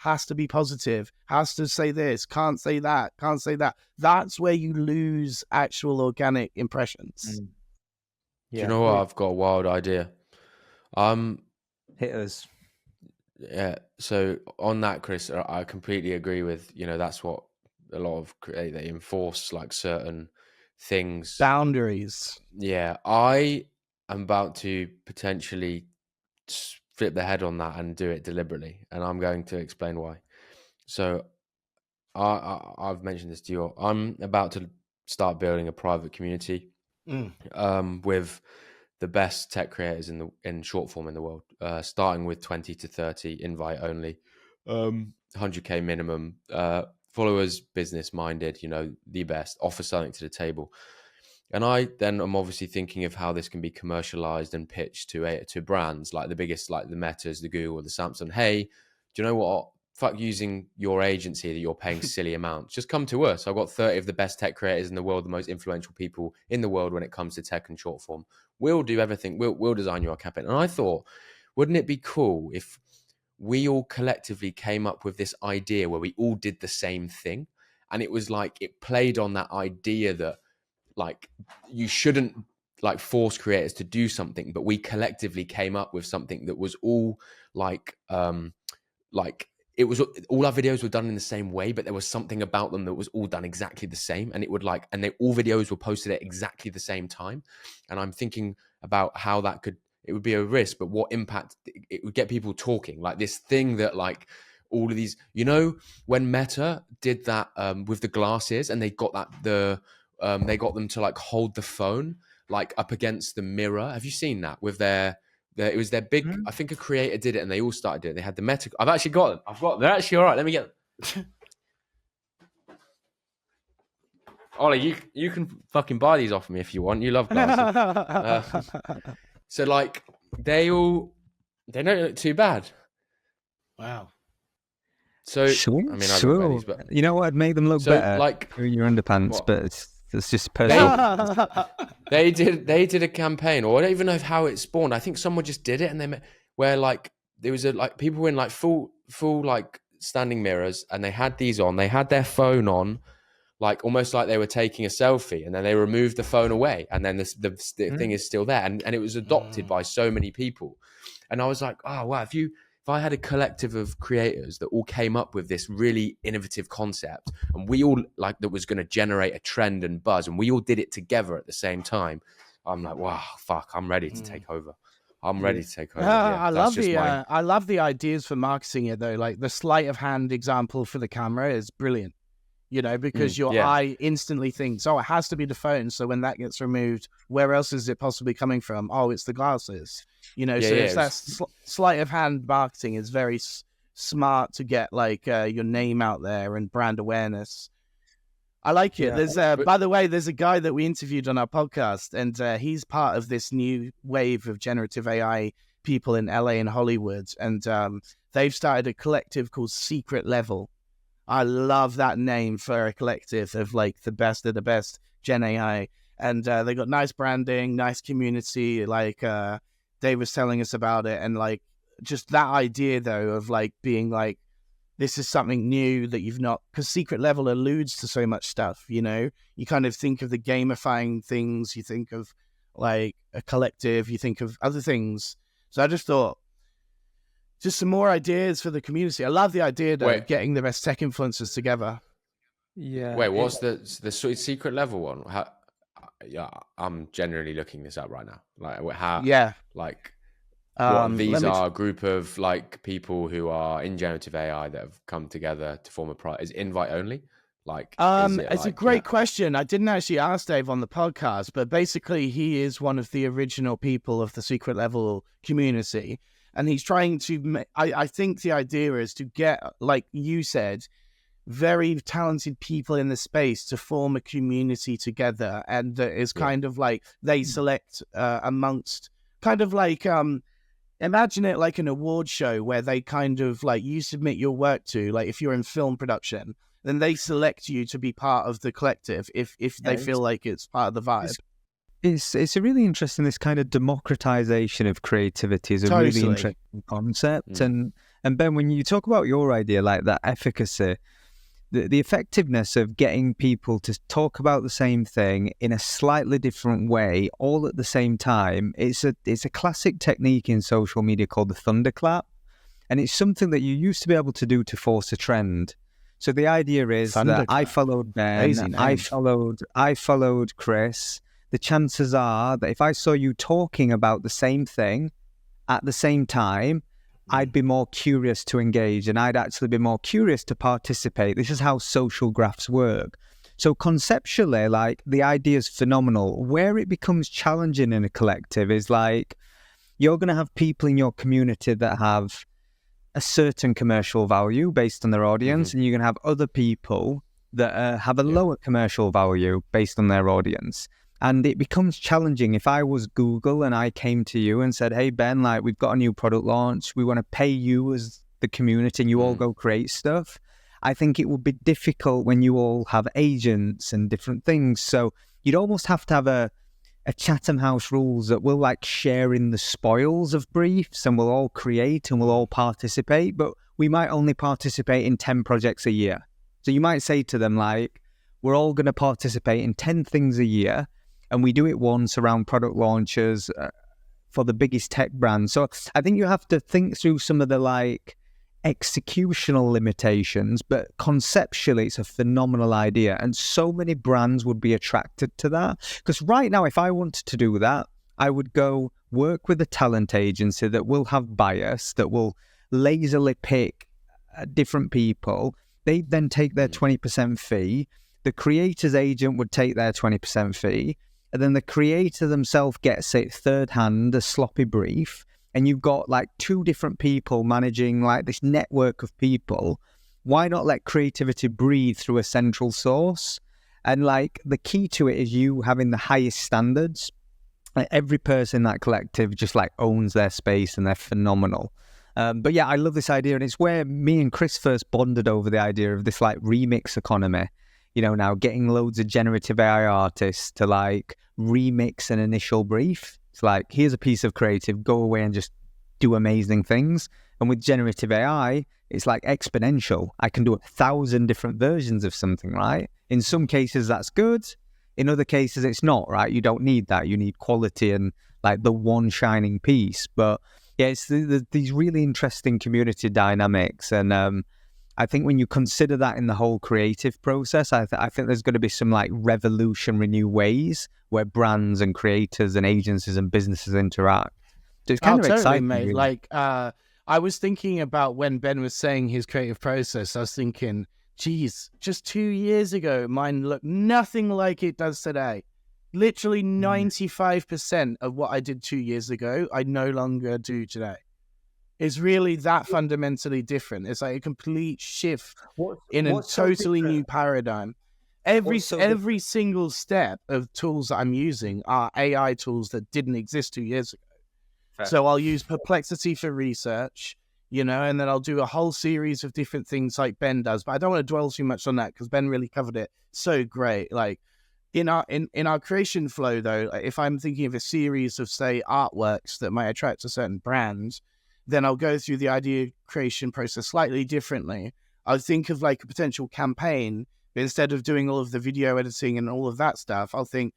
has to be positive, has to say this, can't say that, can't say that. That's where you lose actual organic impressions. Do you know what? I've got a wild idea. hit us. Yeah. So on that, Chris, I completely agree with, that's what a lot of they enforce certain things. Boundaries. Yeah. I am about to potentially flip the head on that and do it deliberately. And I'm going to explain why. So I've mentioned this to you. I'm about to start building a private community with the best tech creators in short form in the world, starting with 20 to 30, invite only, 100K minimum, followers, business minded, the best, offer something to the table. And I then am obviously thinking of how this can be commercialized and pitched to brands like the biggest, like the Metas, the Google, the Samsung. Hey, do you know what? Fuck using your agency that you're paying silly amounts. Just come to us. I've got 30 of the best tech creators in the world, the most influential people in the world when it comes to tech and short form. We'll do everything. We'll design your campaign. And I thought, wouldn't it be cool if we all collectively came up with this idea where we all did the same thing? And it was it played on that idea that you shouldn't force creators to do something, but we collectively came up with something that was all it was all our videos were done in the same way, but there was something about them that was all done exactly the same, and it would all videos were posted at exactly the same time. And I'm thinking about how it would be a risk, but what impact it would get people talking, this thing that all of these, when Meta did that with the glasses, and they got they got them to hold the phone up against the mirror. Have you seen that with it was their big, I think a creator did it and they all started doing it. They had the Meta. I've actually got them. They're actually all right. Let me get them. Ollie, you can fucking buy these off me if you want. You love glasses. So they don't look too bad. Wow. So Sure, I mean, I don't wear these, but you know what? I'd make them look better through your underpants, what? but it's just personal. They did a campaign, or I don't even know how it spawned. I think someone just did it, and where there was people were in full standing mirrors, and they had these on. They had their phone on, almost like they were taking a selfie, and then they removed the phone away, and then the thing is still there, and it was adopted by so many people. And I was like, oh wow, if I had a collective of creators that all came up with this really innovative concept, and we all that was going to generate a trend and buzz, and we all did it together at the same time, I'm like, wow, fuck, I'm ready to take over. I'm ready to take over. I that's love just my... I love the ideas for marketing it though. Like the sleight of hand example for the camera is brilliant. You know, because your eye instantly thinks, oh, it has to be the phone. So when that gets removed, where else is it possibly coming from? Oh, it's the glasses. You know, so it's that sleight of hand marketing is very smart to get like your name out there and brand awareness. I like it. There's, by the way, there's a guy that we interviewed on our podcast, and he's part of this new wave of generative AI people in LA and Hollywood, and they've started a collective called Secret Level. I love that name for a collective of like the best of the best Gen AI. And they got nice branding, nice community. Like Dave was telling us about it. And like just that idea though of like being like, this is something new that you've not, because Secret Level alludes to so much stuff, you know? You kind of think of the gamifying things, you think of like a collective, you think of other things. So I just thought, just some more ideas for the community. I love the idea though, getting the best tech influencers together. Yeah. Wait, what's the Secret Level one? I'm generally looking this up right now. Like how? Yeah. Like these are a group of like people who are in generative AI that have come together to form a project. Is invite only? Like, it's a great question. I didn't actually ask Dave on the podcast, but basically he is one of the original people of the Secret Level community. And he's trying to, I think the idea is to get, like you said, very talented people in the space to form a community together. And that is kind of like they select amongst, kind of like, imagine it like an award show where they kind of like, you submit your work to, like if you're in film production, then they select you to be part of the collective if they feel like it's part of the vibe. It's a really interesting, this kind of democratization of creativity is a really interesting concept. And Ben, when you talk about your idea, like that efficacy, the effectiveness of getting people to talk about the same thing in a slightly different way, all at the same time, it's a classic technique in social media called the thunderclap. And it's something that you used to be able to do to force a trend. So the idea is that I followed Ben, I followed Chris. The chances are that if I saw you talking about the same thing at the same time, I'd be more curious to engage and I'd actually be more curious to participate. This is how social graphs work. So conceptually, like the idea is phenomenal. Where it becomes challenging in a collective is like you're going to have people in your community that have a certain commercial value based on their audience, and you're going to have other people that have a lower commercial value based on their audience. And it becomes challenging. If I was Google and I came to you and said, hey, Ben, like we've got a new product launch. We want to pay you as the community and you all go create stuff. I think it would be difficult when you all have agents and different things. So you'd almost have to have a Chatham House rules that we'll like share in the spoils of briefs and we'll all create and we'll all participate. But we might only participate in 10 projects a year. So you might say to them like, we're all going to participate in 10 things a year. And we do it once around product launches for the biggest tech brands. So I think you have to think through some of the like executional limitations, but conceptually it's a phenomenal idea. And so many brands would be attracted to that. Because right now, if I wanted to do that, I would go work with a talent agency that will have bias, that will lazily pick different people. They then take their 20% fee. The creator's agent would take their 20% fee. And then the creator themselves gets it third hand, a sloppy brief. And you've got like two different people managing like this network of people. Why not let creativity breathe through a central source? And like the key to it is you having the highest standards. Like every person in that collective just like owns their space and they're phenomenal. But yeah, I love this idea. And it's where me and Chris first bonded over the idea of this like remix economy. You know, now getting loads of generative AI artists to like remix an initial brief. It's like, here's a piece of creative, go away and just do amazing things. And with generative AI, it's like exponential. I can do 1,000 different versions of something, right? In some cases, that's good. In other cases, it's not, right? You don't need that. You need quality and like the one shining piece. But yeah, it's these really interesting community dynamics. And I think when you consider that in the whole creative process, I think there's going to be some like revolutionary new ways where brands and creators and agencies and businesses interact. So it's kind of totally, exciting, mate. really. Like, I was thinking about when Ben was saying his creative process, I was thinking, geez, just 2 years ago, mine looked nothing like it does today. Literally 95% of what I did 2 years ago, I no longer do today. It's really that fundamentally different. It's like a complete shift in a what's so totally new different? paradigm. What's so Every single step of tools that I'm using are AI tools that didn't exist 2 years ago. Fair. So I'll use Perplexity for research, and then I'll do a whole series of different things like Ben does. But I don't want to dwell too much on that because Ben really covered it so great. Like in our creation flow, though, if I'm thinking of a series of, say, artworks that might attract a certain brand, then I'll go through the idea creation process slightly differently. I'll think of like a potential campaign, but instead of doing all of the video editing and all of that stuff, I'll think,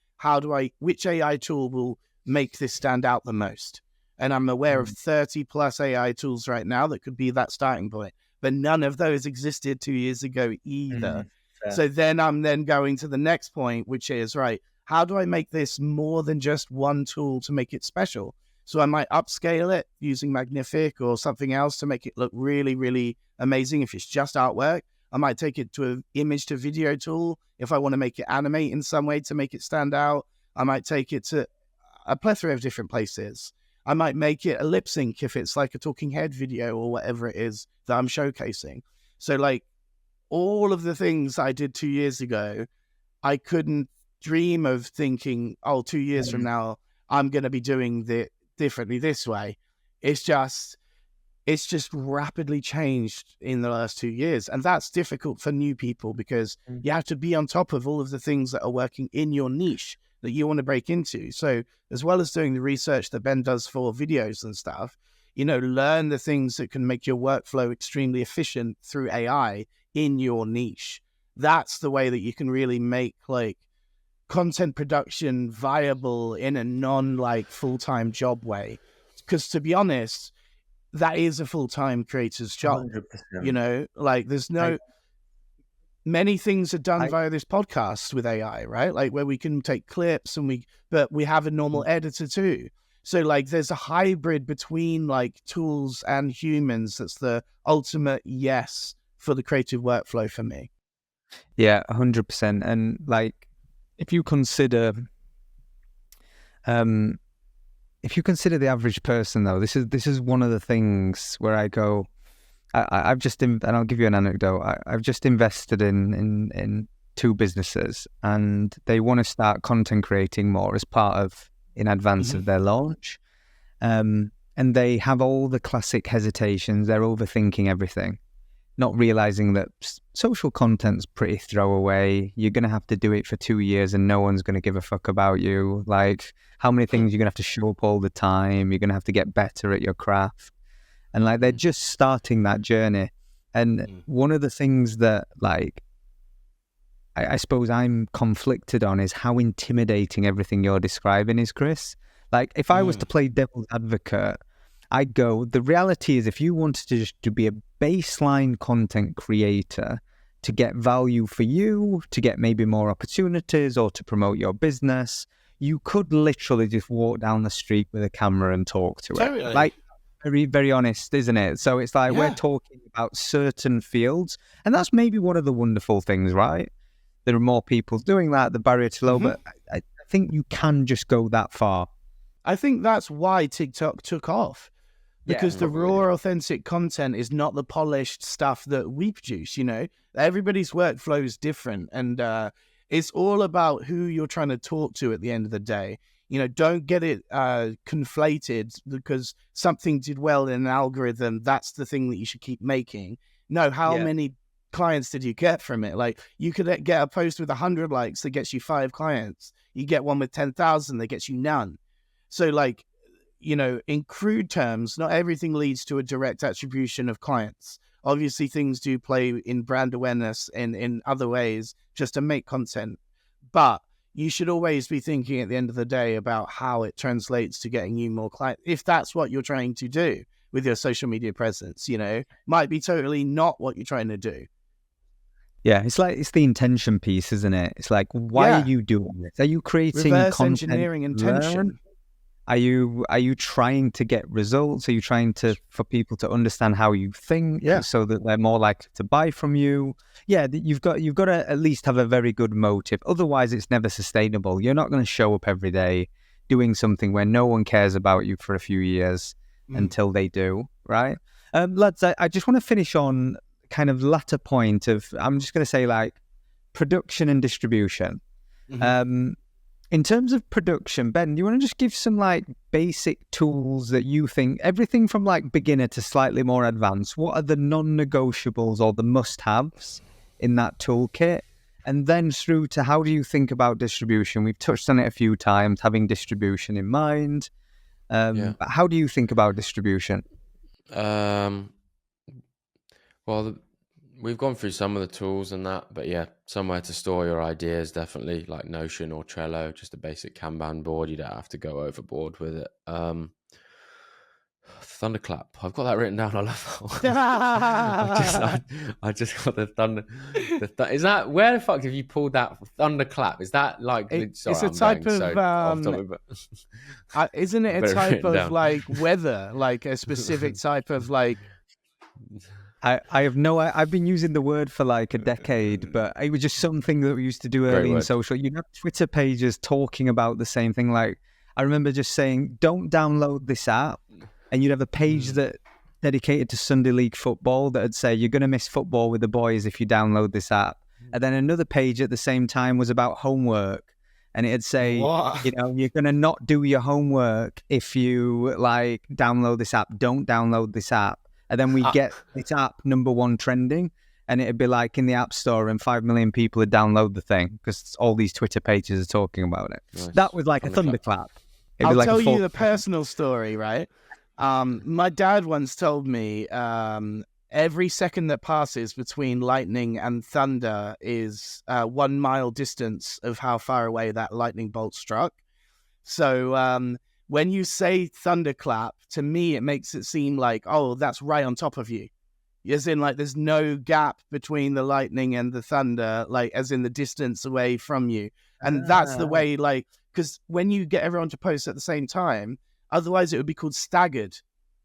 which AI tool will make this stand out the most? And I'm aware of 30 plus AI tools right now that could be that starting point, but none of those existed 2 years ago either. So then I'm going to the next point, which is, right, how do I make this more than just one tool to make it special? So I might upscale it using Magnific or something else to make it look really, really amazing. If it's just artwork, I might take it to an image to video tool. If I want to make it animate in some way to make it stand out, I might take it to a plethora of different places. I might make it a lip sync if it's like a talking head video or whatever it is that I'm showcasing. So like all of the things I did 2 years ago, I couldn't dream of thinking, 2 years from now, I'm going to be doing it differently this way. It's just rapidly changed in the last 2 years. And that's difficult for new people because you have to be on top of all of the things that are working in your niche that you want to break into. So as well as doing the research that Ben does for videos and stuff, learn the things that can make your workflow extremely efficient through AI in your niche. That's the way that you can really make like content production viable in a full-time job way. Because to be honest, that is a full-time creator's job. 100%. Like there's many things are done via this podcast with AI, right? Like where we can take clips but we have a normal editor too. So like there's a hybrid between like tools and humans. That's the ultimate yes for the creative workflow for me. Yeah, 100%. And like, if you consider the average person, though, this is one of the things where I go, I've just and I'll give you an anecdote. I've just invested in two businesses, and they want to start content creating more as part of in advance of their launch, and they have all the classic hesitations. They're overthinking everything, not realizing that social content's pretty throwaway. You're going to have to do it for 2 years and no one's going to give a fuck about you. Like, how many things you're going to have to show up all the time. You're going to have to get better at your craft. And like, they're just starting that journey. And one of the things that like, I suppose I'm conflicted on is how intimidating everything you're describing is, Chris. Like, if I was to play devil's advocate, I'd go, the reality is if you wanted to just to be a baseline content creator to get value for you, to get maybe more opportunities or to promote your business, you could literally just walk down the street with a camera and talk to it. Like, very, very honest, isn't it? So it's like we're talking about certain fields, and that's maybe one of the wonderful things, right? There are more people doing that, the barrier to low, but I think you can just go that far. I think that's why TikTok took off. Because the raw, authentic content is not the polished stuff that we produce, Everybody's workflow is different. And it's all about who you're trying to talk to at the end of the day. Don't get it conflated because something did well in an algorithm. That's the thing that you should keep making. No, how many clients did you get from it? Like, you could get a post with 100 likes that gets you 5 clients. You get one with 10,000 that gets you none. So like, in crude terms, not everything leads to a direct attribution of clients. Obviously, things do play in brand awareness and in other ways just to make content. But you should always be thinking at the end of the day about how it translates to getting you more clients, if that's what you're trying to do. with your social media presence, might be totally not what you're trying to do. Yeah, it's the intention piece, isn't it? It's like, why are you doing this? Are you creating reverse content engineering intention? Are you trying to get results? Are you trying for people to understand how you think, so that they're more likely to buy from you? Yeah, you've got to at least have a very good motive. Otherwise, it's never sustainable. You're not going to show up every day doing something where no one cares about you for a few years until they do, right? Lads, I just want to finish on kind of latter point of, I'm just going to say, like, production and distribution. In terms of production, Ben, do you want to just give some like basic tools that you think, everything from like beginner to slightly more advanced, what are the non-negotiables or the must-haves in that toolkit? And then through to, how do you think about distribution? We've touched on it a few times, having distribution in mind. But how do you think about distribution? Well, we've gone through some of the tools and that, but yeah, somewhere to store your ideas, definitely, like Notion or Trello, just a basic Kanban board. You don't have to go overboard with it. Thunderclap. I've got that written down. I love that. I just got the thunder. Is that, where the fuck have you pulled that thunderclap? Is that like? It's a type of. Isn't it a type of like weather, like a specific type of like? I have I've been using the word for like a decade, but it was just something that we used to do early in social. You have Twitter pages talking about the same thing. Like, I remember just saying, don't download this app. And you'd have a page that dedicated to Sunday League football that would say, you're going to miss football with the boys if you download this app. And then another page at the same time was about homework. And it'd say, you're going to not do your homework if you like download this app. Don't download this app. And then we get this app #1 trending, and it'd be like in the App Store, and 5 million people would download the thing because all these Twitter pages are talking about it. Nice. That was like a thunderclap. I'll tell you the personal story, right? My dad once told me every second that passes between lightning and thunder is 1 mile distance of how far away that lightning bolt struck. So when you say thunderclap, to me, it makes it seem like, oh, that's right on top of you. As in, like, there's no gap between the lightning and the thunder, like, as in the distance away from you. And that's the way, like, because when you get everyone to post at the same time, otherwise it would be called staggered.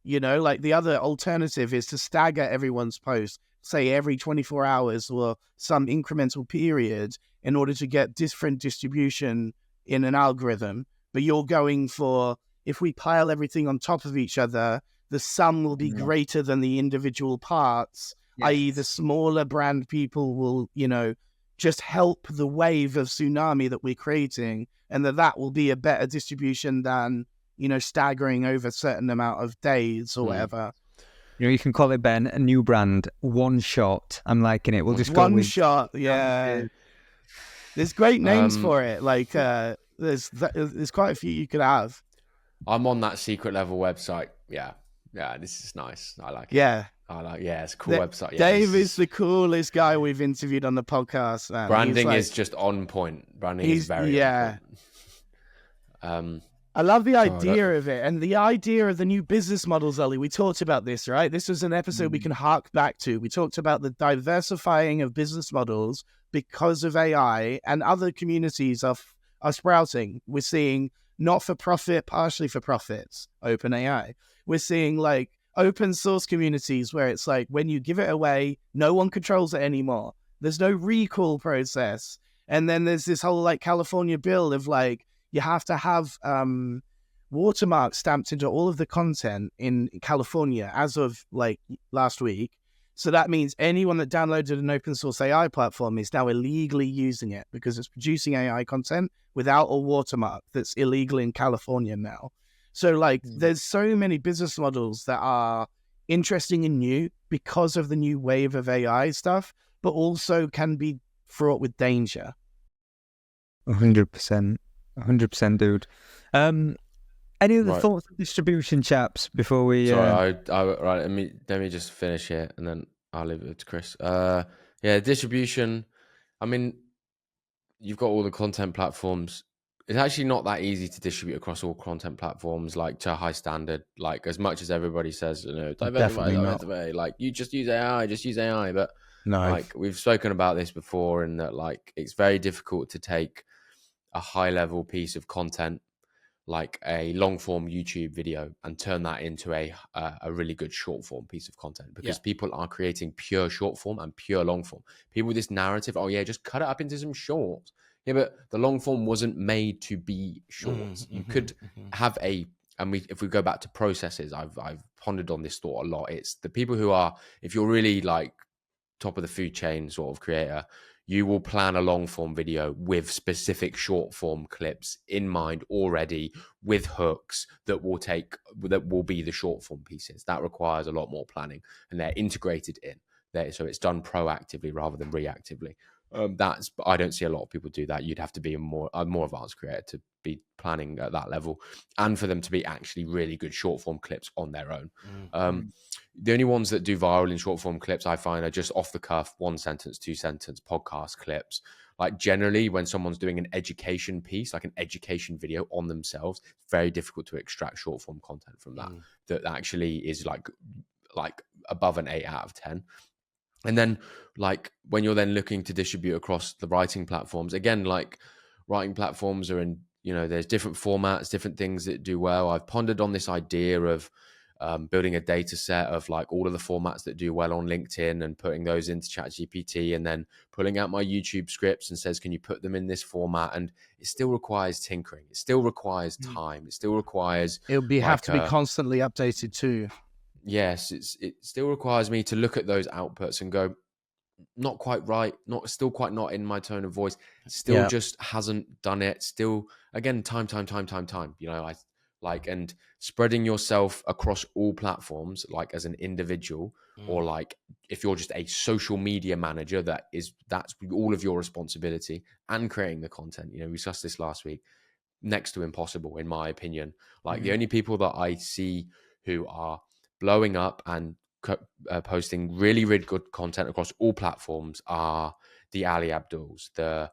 Like the other alternative is to stagger everyone's post, say every 24 hours or some incremental period in order to get different distribution in an algorithm. But you're going for, if we pile everything on top of each other, the sum will be greater than the individual parts, i.e. the smaller brand people will, just help the wave of tsunami that we're creating, and that will be a better distribution than, staggering over a certain amount of days or whatever. You can call it, Ben, a new brand, One Shot. I'm liking it. We'll just go One Shot, yeah. There's great names for it. Like, there's quite a few you could have. I'm on that secret level website. Yeah, this is nice. I like it. Yeah. It's a cool website. Yeah, Dave is the coolest guy we've interviewed on the podcast. Man. Branding is just on point. Branding is very on point. I love the idea of it, and the idea of the new business models, Ollie. We talked about this, right? This was an episode we can hark back to. We talked about the diversifying of business models because of AI, and other communities are sprouting. We're seeing not-for-profit, partially for profits, OpenAI. We're seeing like open source communities where it's like, when you give it away, no one controls it anymore. There's no recall process. And then there's this whole like California bill of like, you have to have watermarks stamped into all of the content in California as of like last week. So that means anyone that downloaded an open source AI platform is now illegally using it because it's producing AI content without a watermark that's illegal in California now. So like there's so many business models that are interesting and new because of the new wave of AI stuff, but also can be fraught with danger. 100%. 100%, dude. Any other thoughts on distribution, chaps, before we... Sorry, right, let me just finish here, and then I'll leave it to Chris. Distribution. I mean, you've got all the content platforms. it's actually not that easy to distribute across all content platforms, like to a high standard. Like as much as everybody says, Definitely not. diversify, like you just use AI, but No. like we've spoken about this before, and that like it's very difficult to take a high level piece of content like a long form YouTube video and turn that into a really good short form piece of content, because people are creating pure short form and pure long form. People with this narrative, oh yeah, just cut it up into some shorts. Yeah, but the long form wasn't made to be shorts. You could have if we go back to processes, I've pondered on this thought a lot. It's the people who are, if you're really like top of the food chain sort of creator, you will plan a long form video with specific short form clips in mind already, with hooks that will be the short form pieces. That requires a lot more planning, and they're integrated in there, so it's done proactively rather than reactively. I don't see a lot of people do that. You'd have to be a more advanced creator to be planning at that level, and for them to be actually really good short form clips on their own. The only ones that do viral in short form clips I find are just off the cuff, 1 sentence, 2 sentence podcast clips. Like generally when someone's doing an education piece, like an education video on themselves, it's very difficult to extract short form content from that actually is like above an 8 out of 10. And then like when you're then looking to distribute across the writing platforms, again, like writing platforms are in, there's different formats, different things that do well. I've pondered on this idea of building a data set of like all of the formats that do well on LinkedIn and putting those into ChatGPT, and then pulling out my YouTube scripts and says, can you put them in this format? And it still requires tinkering. It still requires time. It still requires... Have to be constantly updated too. Yes, it still requires me to look at those outputs and go, not quite right, still quite not in my tone of voice, still just hasn't done it. Still, again, time. I like, and spreading yourself across all platforms, like as an individual, or like if you're just a social media manager, that's all of your responsibility, and creating the content. We discussed this last week. Next to impossible, in my opinion. Like the only people that I see who are blowing up and posting really, really good content across all platforms are the Ali Abduls, the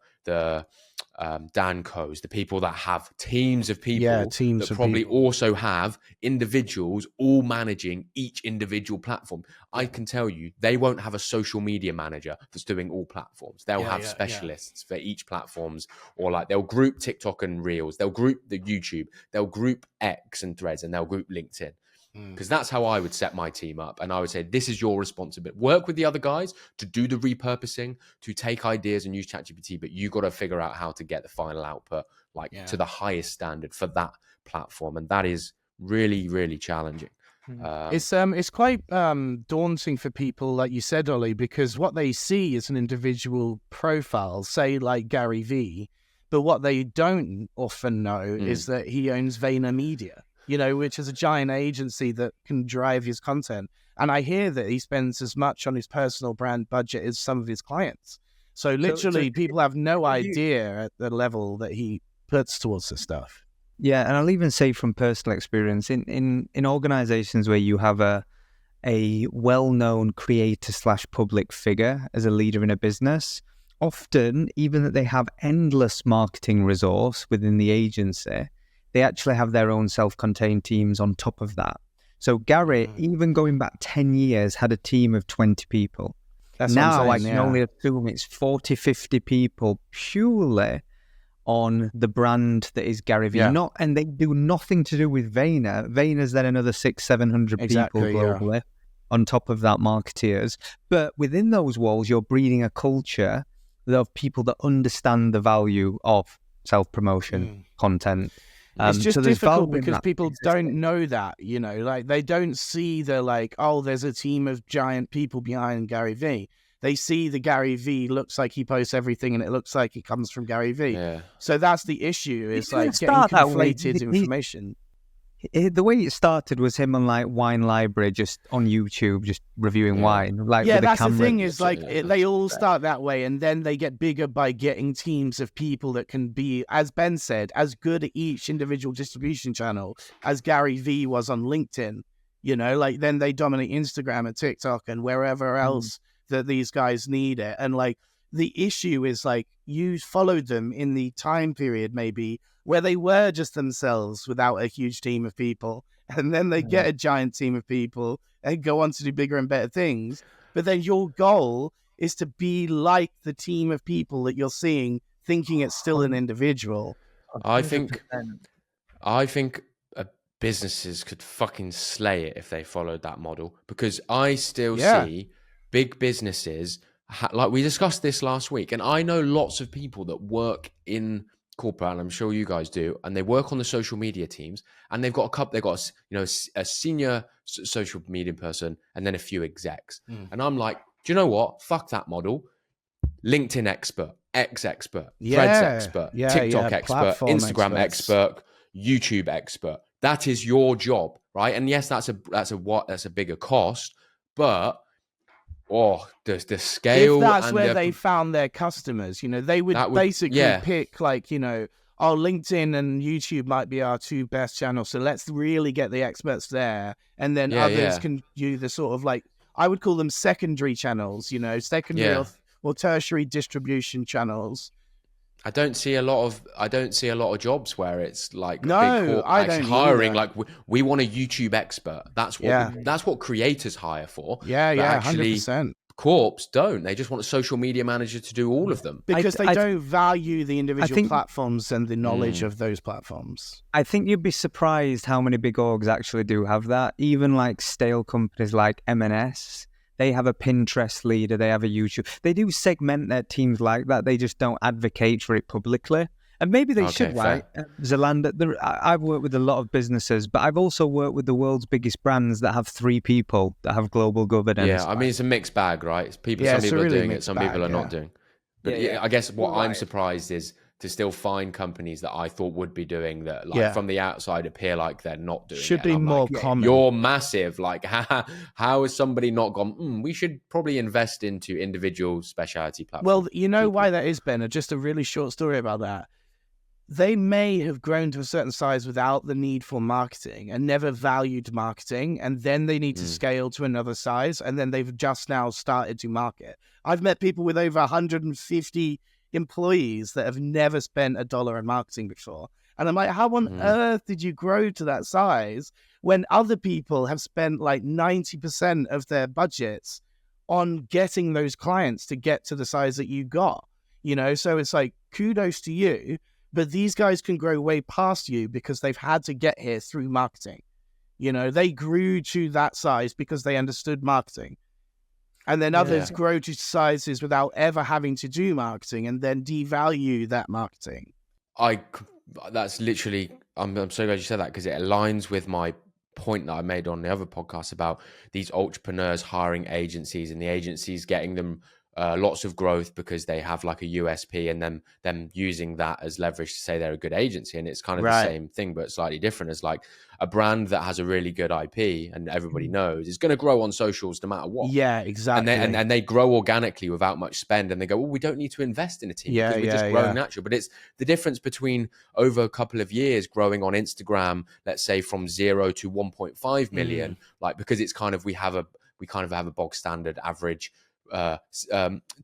Dan Coes, the people that have teams of people that probably also have individuals all managing each individual platform. I can tell you, they won't have a social media manager that's doing all platforms. They'll have specialists for each platforms, or like they'll group TikTok and Reels, they'll group the YouTube, they'll group X and Threads, and they'll group LinkedIn. Because that's how I would set my team up. And I would say, this is your responsibility. Work with the other guys to do the repurposing, to take ideas and use ChatGPT, but you got to figure out how to get the final output to the highest standard for that platform. And that is really, really challenging. It's quite daunting for people, like you said, Ollie, because what they see is an individual profile, say like Gary Vee, but what they don't often know is that he owns VaynerMedia, which is a giant agency that can drive his content. And I hear that he spends as much on his personal brand budget as some of his clients. So literally people have no idea at the level that he puts towards this stuff. Yeah, and I'll even say from personal experience, in organizations where you have a well-known creator/public figure as a leader in a business, often, even that they have endless marketing resource within the agency, they actually have their own self-contained teams on top of that. So Gary, even going back 10 years, had a team of 20 people. Now I can only assume it's 40, 50 people purely on the brand that is Gary Vee. And they do nothing to do with Vayner. Vayner's then another 600-700 people globally on top of that, marketeers. But within those walls, you're breeding a culture of people that understand the value of self-promotion content. It's just difficult because people don't know that, like they don't see the like, oh, there's a team of giant people behind Gary Vee. They see the Gary Vee looks like he posts everything and it looks like it comes from Gary Vee. Yeah. So that's the issue. It's like getting conflated information. The way it started was him on like Wine Library, just on YouTube, just reviewing wine. Like that's the thing is like they all start that way, and then they get bigger by getting teams of people that can be, as Ben said, as good at each individual distribution channel as Gary Vee was on LinkedIn. Like then they dominate Instagram and TikTok and wherever else that these guys need it. And like the issue is like you followed them in the time period maybe where they were just themselves without a huge team of people, and then they get a giant team of people and go on to do bigger and better things. But then your goal is to be like the team of people that you're seeing, thinking it's still an individual. I think businesses could fucking slay it if they followed that model, because I still see big businesses, like we discussed this last week, and I know lots of people that work in corporate, and I'm sure you guys do, and they work on the social media teams, and they've got a senior social media person and then a few execs. And I'm like, do you know what? Fuck that model. LinkedIn expert, X expert, Threads expert, TikTok expert, Platform Instagram experts. expert, YouTube expert. That is your job, right? And yes, that's a bigger cost, but the scale. If that's and where they found their customers, they would basically pick like, LinkedIn and YouTube might be our two best channels, so let's really get the experts there, and then others can do the sort of like, I would call them secondary channels, secondary or tertiary distribution channels. I don't see a lot of jobs where it's like No, I don't hiring either. like we want a YouTube expert. That's what creators hire for. Yeah, But actually, 100%. corps don't. They just want a social media manager to do all of them. Because they don't value the individual platforms and the knowledge of those platforms. I think you'd be surprised how many big orgs actually do have that. Even like stale companies like M&S, they have a Pinterest leader, they have a YouTube. They do segment their teams like that. They just don't advocate for it publicly. And maybe they should, right? Zalando, I've worked with a lot of businesses, but I've also worked with the world's biggest brands that have 3 people that have global governance. Yeah, I mean, it's a mixed bag, right? Some people are doing it, some people are not doing. But I guess what I'm surprised is to still find companies that I thought would be doing that, like from the outside appear like they're not doing Should it. be more common. You're massive. Like, how has somebody not gone, we should probably invest into individual specialty platforms? Well, you know why that is, Ben? Just a really short story about that. They may have grown to a certain size without the need for marketing and never valued marketing, and then they need to scale to another size, and then they've just now started to market. I've met people with over 150 employees that have never spent $1 in marketing before. And I'm like, how on earth did you grow to that size when other people have spent like 90% of their budgets on getting those clients to get to the size that you got? So it's like, kudos to you. But these guys can grow way past you because they've had to get here through marketing. They grew to that size because they understood marketing. And then others grow to sizes without ever having to do marketing and then devalue that marketing. That's literally, I'm so glad you said that, because it aligns with my point that I made on the other podcast about these entrepreneurs hiring agencies and the agencies getting them lots of growth because they have like a USP, and then them using that as leverage to say they're a good agency. And it's kind of the same thing, but slightly different. As like a brand that has a really good IP and everybody knows is going to grow on socials no matter what. Yeah, exactly. And they grow organically without much spend, and they go, well, we don't need to invest in a team because we're just growing natural. But it's the difference between over a couple of years growing on Instagram, let's say from 0 to 1.5 million, like, because it's kind of, we kind of have a bog standard average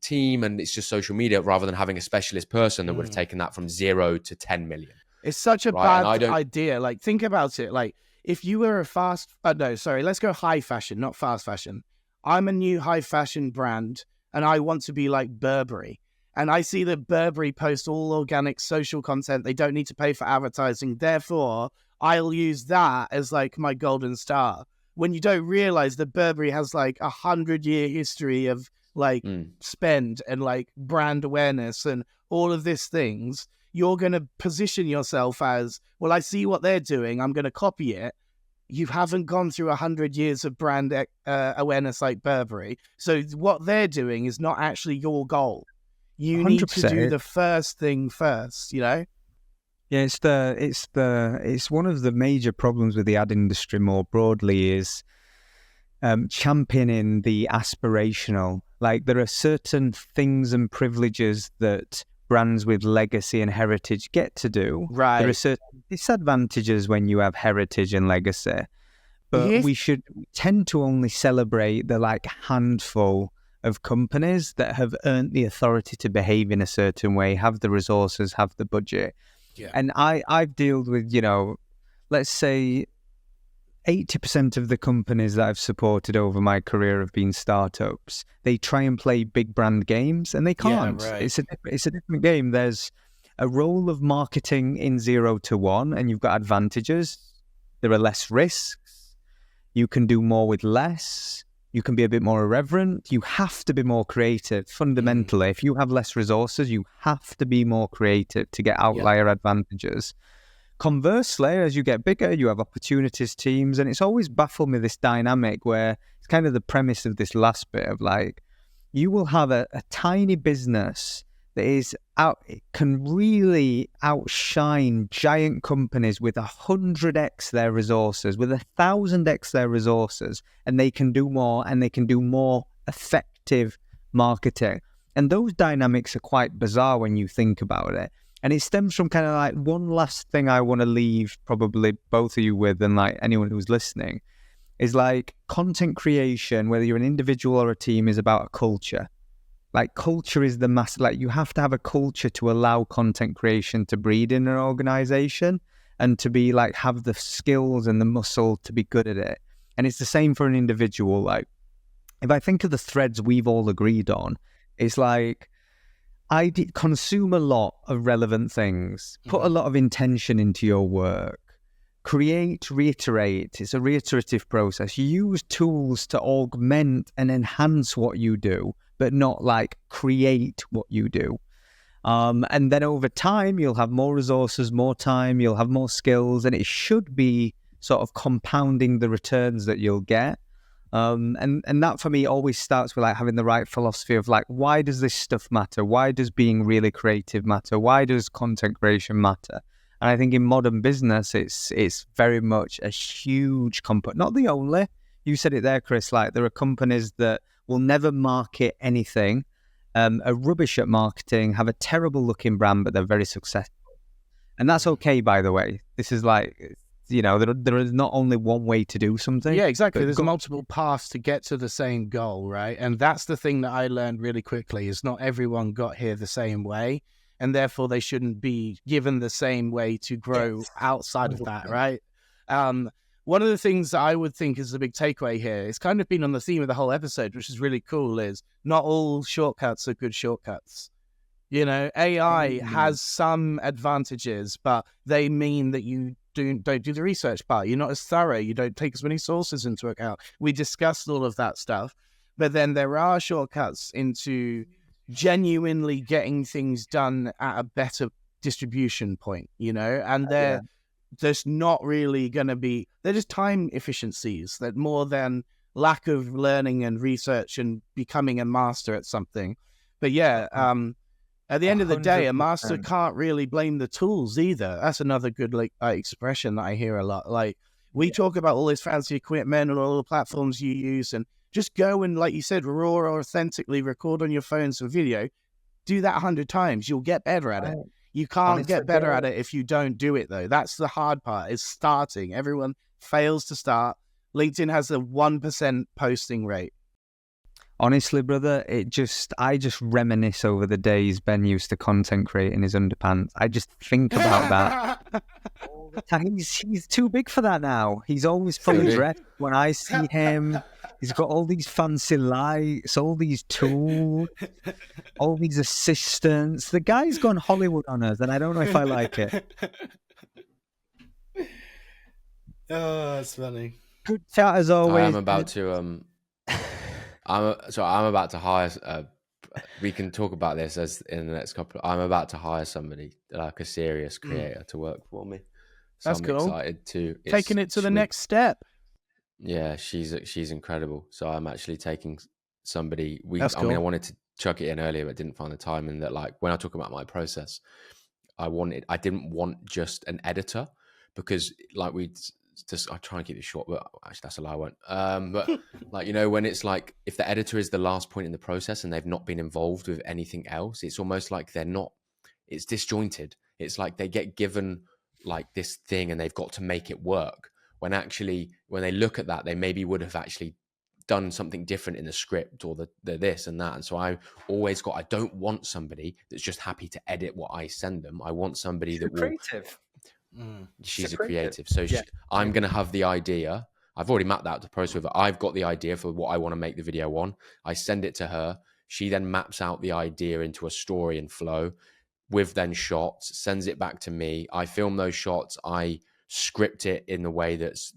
team, and it's just social media, rather than having a specialist person that would have taken that from 0 to 10 million. It's such a bad idea. Like, think about it. Like, if you were a let's go high fashion, not fast fashion. I'm a new high fashion brand and I want to be like Burberry. And I see that Burberry posts all organic social content. They don't need to pay for advertising. Therefore, I'll use that as like my golden star. When you don't realize that Burberry has like 100-year history of like spend and like brand awareness and all of these things, you're going to position yourself as, well, I see what they're doing, I'm going to copy it. You haven't gone through 100 years of brand awareness like Burberry. So what they're doing is not actually your goal. You 100%. Need to do the first thing first, Yeah, it's one of the major problems with the ad industry more broadly is championing the aspirational. Like, there are certain things and privileges that brands with legacy and heritage get to do. Right. There are certain disadvantages when you have heritage and legacy. But we should tend to only celebrate the like handful of companies that have earned the authority to behave in a certain way, have the resources, have the budget. Yeah. And I've dealt with, let's say 80% of the companies that I've supported over my career have been startups. They try and play big brand games and they can't. right. It's a different game. There's a role of marketing in 0 to 1 and you've got advantages. There are less risks. You can do more with less. You can be a bit more irreverent. You have to be more creative. Fundamentally, if you have less resources, you have to be more creative to get outlier advantages. Conversely, as you get bigger, you have opportunities teams, and it's always baffled me, this dynamic where it's kind of the premise of this last bit of like, you will have a tiny business that is out, it can really outshine giant companies with 100x their resources, with 1,000x their resources, and they can do more, and they can do more effective marketing. And those dynamics are quite bizarre when you think about it. And it stems from kind of like one last thing I want to leave probably both of you with, and like anyone who's listening, is like content creation, whether you're an individual or a team, is about a culture. Like culture is the mass, like you have to have a culture to allow content creation to breed in an organization and to be like, have the skills and the muscle to be good at it. And it's the same for an individual. Like if I think of the threads we've all agreed on, it's like, I did consume a lot of relevant things, put a lot of intention into your work, create, reiterate. It's a reiterative process. You use tools to augment and enhance what you do, but not like create what you do. And then over time, you'll have more resources, more time, you'll have more skills, and it should be sort of compounding the returns that you'll get. And that for me always starts with like having the right philosophy of like, why does this stuff matter? Why does being really creative matter? Why does content creation matter? And I think in modern business, it's very much a huge component. Not the only. You said it there, Chris. Like there are companies that will never market anything, are rubbish at marketing, have a terrible looking brand, but they're very successful. And that's okay, by the way. This is like, there is not only one way to do something. Yeah, exactly. There's multiple paths to get to the same goal, right? And that's the thing that I learned really quickly is not everyone got here the same way, and therefore they shouldn't be given the same way to grow outside of that, right? One of the things that I would think is a big takeaway here, it's kind of been on the theme of the whole episode, which is really cool, is not all shortcuts are good shortcuts. AI has some advantages, but they mean that you don't do the research part. You're not as thorough. You don't take as many sources into account. We discussed all of that stuff. But then there are shortcuts into genuinely getting things done at a better distribution point, and they're just not really going to be, they're just time efficiencies that more than lack of learning and research and becoming a master at something. But at the end of the day, a master can't really blame the tools either. That's another good expression that I hear a lot. Like we talk about all this fancy equipment and all the platforms you use, and just go and, like you said, raw or authentically record on your phone some video. Do that 100 times. You'll get better at it. You can't get better at it if you don't do it, though. That's the hard part, is starting. Everyone fails to start. LinkedIn has a 1% posting rate. Honestly, brother, I just reminisce over the days Ben used to content create in his underpants. I just think about that all the time. He's too big for that now. He's always fully dressed when I see him. He's got all these fancy lights, all these tools, all these assistants. The guy's gone Hollywood on us, and I don't know if I like it. Oh, that's funny. Good chat as always. I'm about to I'm about to hire. We can talk about this as in the next couple. I'm about to hire somebody, like a serious creator, to work for me. So That's I'm cool. excited to Taking it to the next step. Yeah, she's incredible. So I'm actually taking somebody. That's cool. I wanted to chuck it in earlier, but didn't find the time. And that, like, when I talk about my process, I didn't want just an editor, because like I try and keep it short, but actually that's a lie. I won't. But like, when it's like, if the editor is the last point in the process and they've not been involved with anything else, it's almost like it's disjointed. It's like they get given like this thing and they've got to make it work. When actually, when they look at that, they maybe would have actually done something different in the script or the this and that. And so I don't want somebody that's just happy to edit what I send them. I want somebody that will. Creative. She's a creative. So I'm going to have the idea. I've already mapped out the process with her. I've got the idea for what I want to make the video on. I send it to her. She then maps out the idea into a story and flow with then shots, sends it back to me. I film those shots. I script it in the way that's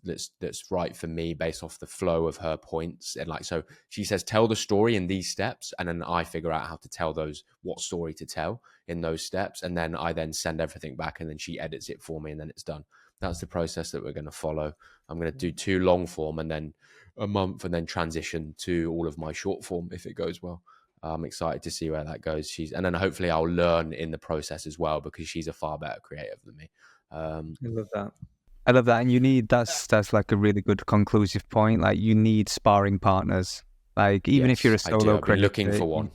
right for me based off the flow of her points. And like, so she says, tell the story in these steps. And then I figure out how to tell what story to tell in those steps. And then I then send everything back and then she edits it for me and then it's done. That's the process that we're going to follow. I'm going to do 2 long form and then a month and then transition to all of my short form if it goes well. I'm excited to see where that goes. And then hopefully I'll learn in the process as well because she's a far better creative than me. I love that. I love that. And you need, that's like a really good conclusive point. Like you need sparring partners. Like even if you're a solo creator, looking for one.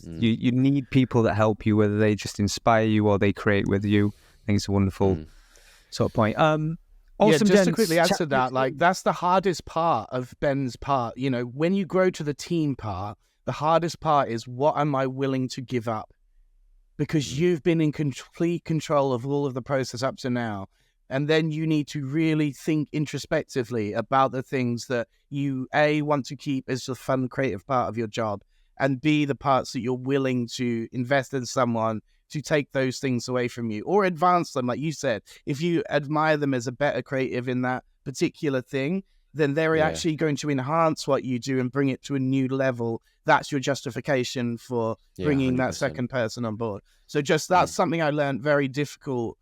You need people that help you, whether they just inspire you or they create with you. I think it's a wonderful sort of point. Awesome, just to quickly add to that, like that's the hardest part of Ben's part. You know, when you grow to the team part, the hardest part is what am I willing to give up? Because you've been in complete control of all of the process up to now. And then you need to really think introspectively about the things that you, A, want to keep as the fun, creative part of your job, and B, the parts that you're willing to invest in someone to take those things away from you or advance them. Like you said, if you admire them as a better creative in that particular thing, then they're actually going to enhance what you do and bring it to a new level. That's your justification for bringing that second person on board. So just that's something I learned very difficult.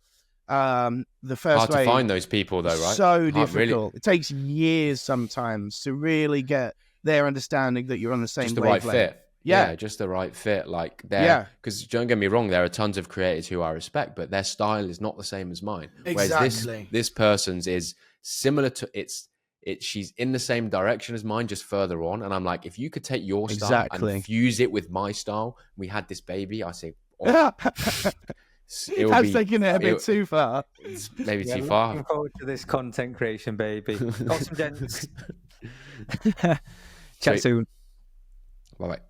The first hard way, to find those people though, right? So difficult. Really. It takes years sometimes to really get their understanding that you're on the same just the wavelength. right fit. Yeah, just the right fit. Like because don't get me wrong, there are tons of creators who I respect, but their style is not the same as mine. Exactly. Whereas this person's is similar to she's in the same direction as mine, just further on. And I'm like, if you could take your style and fuse it with my style, we had this baby. I say, That's taking it a bit too far. It's maybe too far. Looking forward to this content creation, baby. Awesome, gents. Chat soon. Bye-bye.